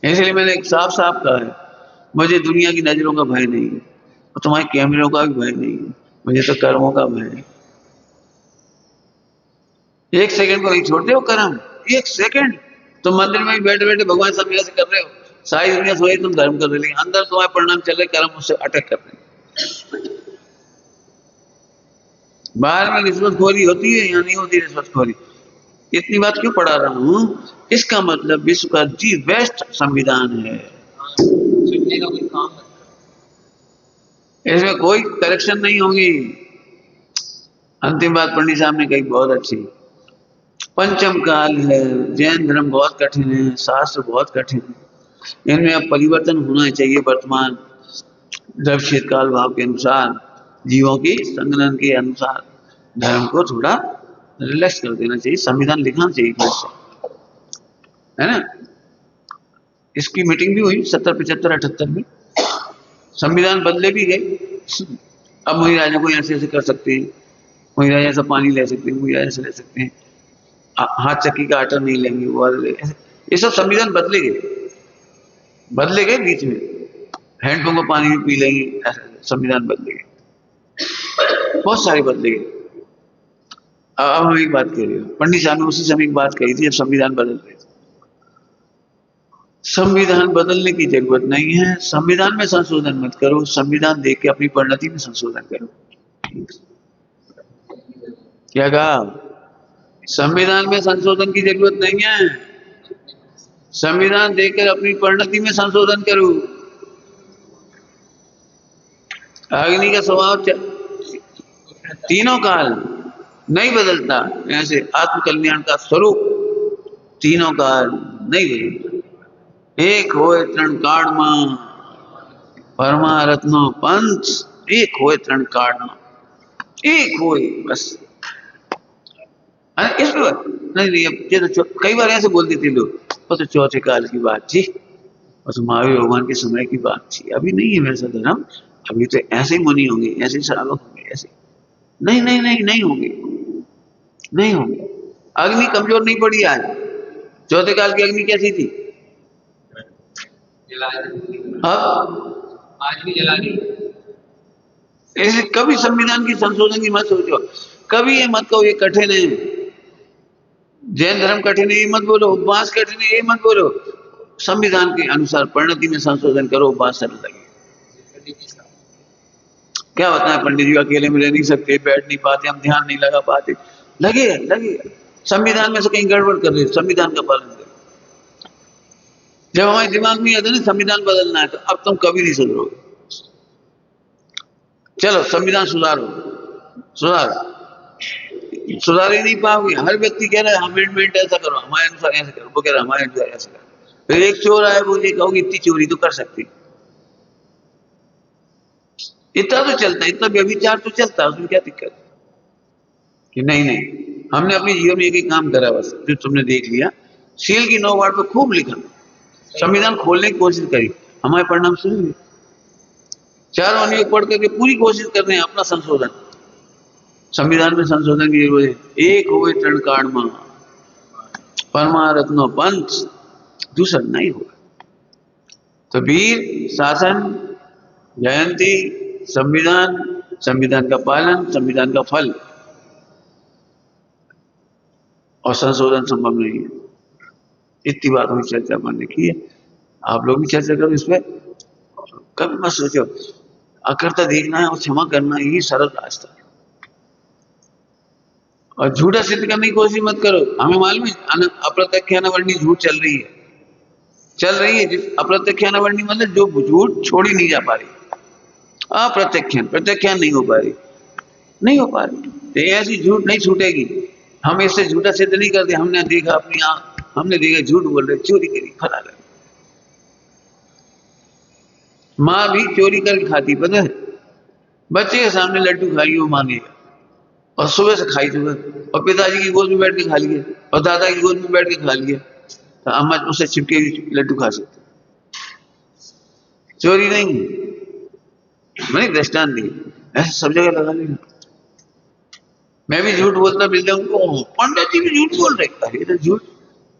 इसलिए मैंने एक साफ साफ कहा है, मुझे दुनिया की नजरों का भय नहीं है और तुम्हारे कैमरों का भी भय नहीं है, मुझे तो कर्मों का भय है। एक सेकंड को नहीं छोड़ते हो कर्म, एक सेकंड। तुम मंदिर में बैठे बैठे भगवान सब ऐसे कर रहे हो, सारी दुनिया सोए तुम धर्म कर रहे हो, लेकिन अंदर तुम्हारे परिणाम चल रहे, कर्म उससे अटक कर रहे। बाहर में रिश्वतखोरी होती है, यहाँ नहीं होती रिश्वतखोरी। इतनी बात क्यों पढ़ा रहा हूं? इसका मतलब विश्व का दी बेस्ट संविधान है, इसमें कोई करेक्शन नहीं होगी। अंतिम बात पंडित साहब ने कही बहुत अच्छी, पंचम काल है, जैन धर्म बहुत कठिन है, शास्त्र बहुत कठिन है, इनमें अब परिवर्तन होना चाहिए। वर्तमान द्रव शीतकाल भाव के अनुसार, जीवों की संगठन के अनुसार धर्म को थोड़ा रिलैक्स कर देना चाहिए, संविधान लिखना चाहिए फिर से, है ना। इसकी मीटिंग भी हुई 70, 75, 78 में, संविधान बदले भी गए। अब वही राजा को ऐसे ऐसे कर सकते हैं, वही राजा ऐसा पानी ले सकते हैं, वही राजा ऐसे ले सकते हैं, हाथ चक्की का आटा नहीं लेंगे, वो ये सब संविधान बदले गए बीच में, हैंडपंप का पानी भी पी लेंगे, ऐसे संविधान बदले गए, बहुत सारे बदले गए। अब हम एक बात कह रहे हो, पंडित साहब ने उसी समय एक बात कही थी, जब संविधान बदल रहे थे, संविधान बदलने की जरूरत नहीं है, संविधान में संशोधन मत करो, संविधान देख के अपनी परिणति में संशोधन करो। क्या कहा? संविधान में संशोधन की जरूरत नहीं है, संविधान देखकर अपनी परिणति में संशोधन करो। अग्नि का स्वभाव तीनों काल नहीं बदलता, ऐसे आत्म कल्याण का स्वरूप तीनों काल नहीं बदलता। एक होए तृण काढ़मा परमारत्नो पंच, एक होए तृण काढ़मा, एक होए बस। इसमें नहीं, अब तो कई बार ऐसे बोल देते लोग, वो तो चौथे काल की बात थी, और तो महावीर भगवान के समय की बात थी, अभी नहीं है वैसा धर्म, अभी तो ऐसे ही मुनि होंगे, ऐसे श्रावक होंगे, ऐसे नहीं नहीं नहीं नहीं होंगे, नहीं होंगे। अग्नि कमजोर नहीं पड़ी आज, चौथे काल की अग्नि कैसी थी? आज भी जला दी। इसलिए कभी संविधान की संशोधन की मत सोचो, कभी ये मत कहो ये कठिन है, जैन धर्म कठिन है ये मत बोलो, उपवास कठिन है ये मत बोलो, संविधान के अनुसार परिणति में संशोधन करो, उपवास सरल लगे। क्या बताएं, पंडित जी अकेले में रह नहीं सकते, बैठ नहीं पाते, हम ध्यान नहीं लगा पाते, लगे संविधान में से कहीं गड़बड़ कर रहे, संविधान का पालन करो। जब हमारे दिमाग में आता है ना संविधान बदलना है, तो अब तुम कभी नहीं सुधरोगे। चलो संविधान सुधारो, सुधार ही नहीं पाओगे। हर व्यक्ति कह रहा है अमेंडमेंट ऐसा करो, हमारे अनुसार ऐसा करो, वो कह रहा है हमारे अनुसार ऐसा करो। फिर एक चोर आए, वो ये कहोगे इतनी चोरी तो कर सकती, इतना तो चलता है, इतना व्यभिचार तो चलता है, उसमें क्या दिक्कत? कि नहीं नहीं, हमने अपने जीवन में एक ही काम करा, बस जो तुमने देख लिया, सील की 9 वार्ड पर खूब लिखा, संविधान खोलने की कोशिश करी, हमारे परिणाम शुरू हुए। चारों नियोग पढ़ करके पूरी कोशिश कर रहे हैं अपना संशोधन, संविधान में संशोधन की जरूरत है। एक हुए तृण कांड में परमारत्नो पंच, दूसरा नहीं होगा। तो वीर, शासन, जयंती, संविधान, संविधान का पालन, संविधान का फल और संशोधन संभव नहीं है। इतनी बात हुई चर्चा मैंने की है, आप लोग भी चर्चा करो इस पर। कभी मत सोचो अकर्ता देखना है और क्षमा करना, यही सरल रास्ता है। और झूठा सिद्ध करने की कोशिश मत करो। हमें मालूम है अप्रत्यक्ष अनावरणी झूठ चल रही है, चल रही है। अप्रत्यक्ष अनावरणी मतलब जो झूठ छोड़ी नहीं जा पा रही, अप्रत्यक्ष प्रत्यक्ष नहीं हो पा रही, नहीं हो पा रही। तो ऐसी झूठ नहीं छूटेगी। हम इससे झूठा सिद्ध नहीं करते। हमने देखा अपनी आंख, हमने देखा झूठ बोल रहे, चोरी करी, फला रहे। माँ भी चोरी करके खाती, पता है? बच्चे के सामने लड्डू खाई, वो मांगेगा, और सुबह से खाई सुबह, और पिताजी की गोद में बैठ के खा लिए, और दादा की गोद में बैठ के खा लिए। तो अम्मा उससे छिपके लड्डू खा सकते, चोरी नहीं। मैंने दृष्टांत दी, ऐसे सब जगह लगा लेना। मैं भी झूठ बोलता मिल जाऊंगा, पंडित जी भी झूठ बोल रहे, अरे तो झूठ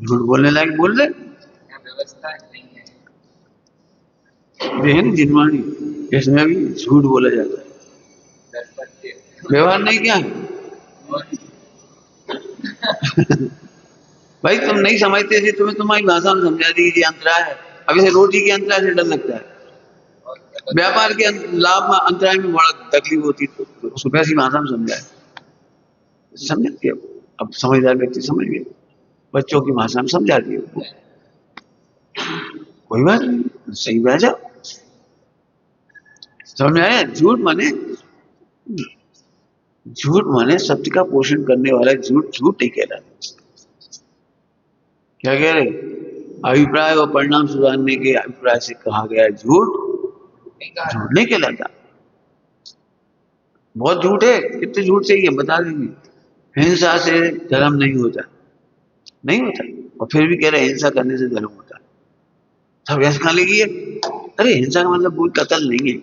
झूठ बोलने लायक बोल रहे। व्यवस्था नहीं है जिनवाणी, इसमें भी झूठ बोला जाता है। व्यवहार नहीं क्या है? भाई तुम नहीं समझते थे, तुम्हें तुम्हारी भाषा में समझा दी कि अंतराय है। अब इसे रोटी के अंतराय से डर लगता है, व्यापार के लाभ में अंतराय में बड़ा तकलीफ होती, तो उसको वैसी भाषा में समझाए। समझ गए? अब समझदार व्यक्ति समझ गए, बच्चों की भाषा में समझा दिए, कोई बात नहीं, सही भाषा समझ में आया। झूठ माने सत्य का पोषण करने वाला झूठ झूठ नहीं कहलाता। क्या कह रहे? अभिप्राय और परिणाम सुधारने के अभिप्राय से कहा गया झूठ झूठ नहीं कहलाता। बहुत झूठ है, कितने झूठ चाहिए बता देंगे। हिंसा से धर्म नहीं होता, नहीं होता, और फिर भी कह रहे हिंसा करने से धर्म होता है। सब ऐसे खा लेगी। अरे हिंसा का मतलब कोई कत्ल नहीं है।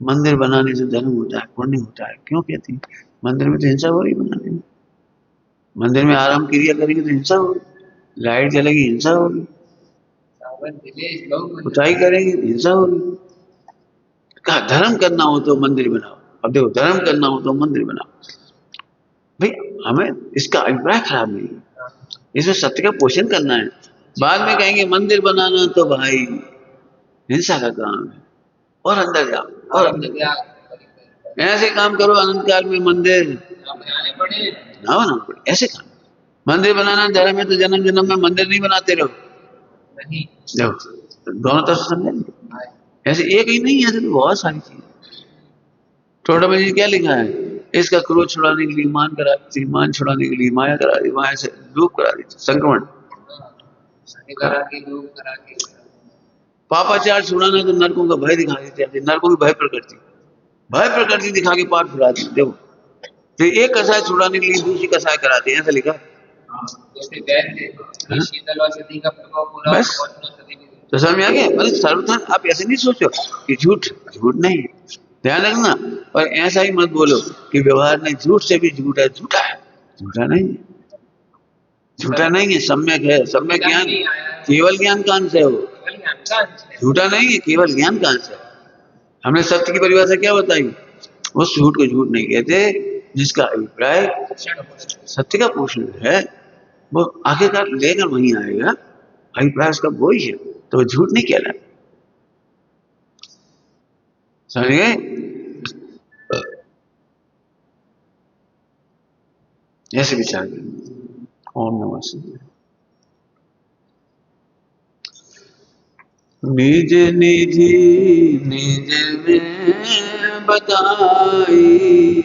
मंदिर बनाने से धर्म होता है, पुण्य होता है, क्यों कहती है? मंदिर में तो हिंसा हो रही बनाने में। मंदिर में आराम क्रिया करेंगे तो हिंसा होगी, लाइट जलेगी हिंसा होगी, उठाई करेंगे हिंसा होगी। कहा धर्म करना हो तो मंदिर बनाओ। अब देखो, धर्म करना हो तो मंदिर बनाओ। भाई हमें इसका अभिप्राय खराब नहीं है, इसमें सत्य का पोषण करना है। बाद में कहेंगे मंदिर बनाना तो भाई हिंसा का काम है, और अंदर जाओ, और अंदर जाओ, ऐसे काम करो अनंत काल में मंदिर ना बनाना पड़े। ऐसे काम मंदिर बनाना धर्म है तो जन्म जन्म में मंदिर नहीं बनाते रहो। दोनों तरफ से समझेंगे। ऐसे एक ही नहीं, ऐसे तो बहुत सारी चीजें। छोटा बच्चे क्या लिखा है? इसका क्रोध छुड़ाने के लिए मान करा दी, मान छुड़ाने के लिए माया करा दी, माया से धूप करा दी, संक्रमण पापाचार छुड़ाना तो नरकों का भय दिखा देते, नरकों की भय प्रकृति दिखा के पाठ छुड़ा दी। देखो, तो एक कसाय छुड़ाने के लिए दूसरी कसाय कराते हैं, ऐसा लिखा है। बस तो समझ में आ गया। मतलब सर्वथा आप ऐसे नहीं सोचो कि झूठ झूठ नहीं, ध्यान रखना। और ऐसा ही मत बोलो कि व्यवहार नहीं, झूठ से भी झूठ है, झूठा है, झूठा नहीं है, झूठा नहीं है, सम्यक है। सम्यक ज्ञान, केवल ज्ञान का अंश है वो, झूठा नहीं है, केवल ज्ञान का अंश है। हमने सत्य की परिभाषा क्या बताई? उस झूठ को झूठ नहीं कहते जिसका अभिप्राय सत्य का पोषण है, वो आखिरकार लेकर वहीं आएगा, अभिप्राय उसका वही है, तो झूठ नहीं कहलाता। समझ गए? ऐसे विचार करें। ओम नमः शिवाय। निज निधि निज में बताई,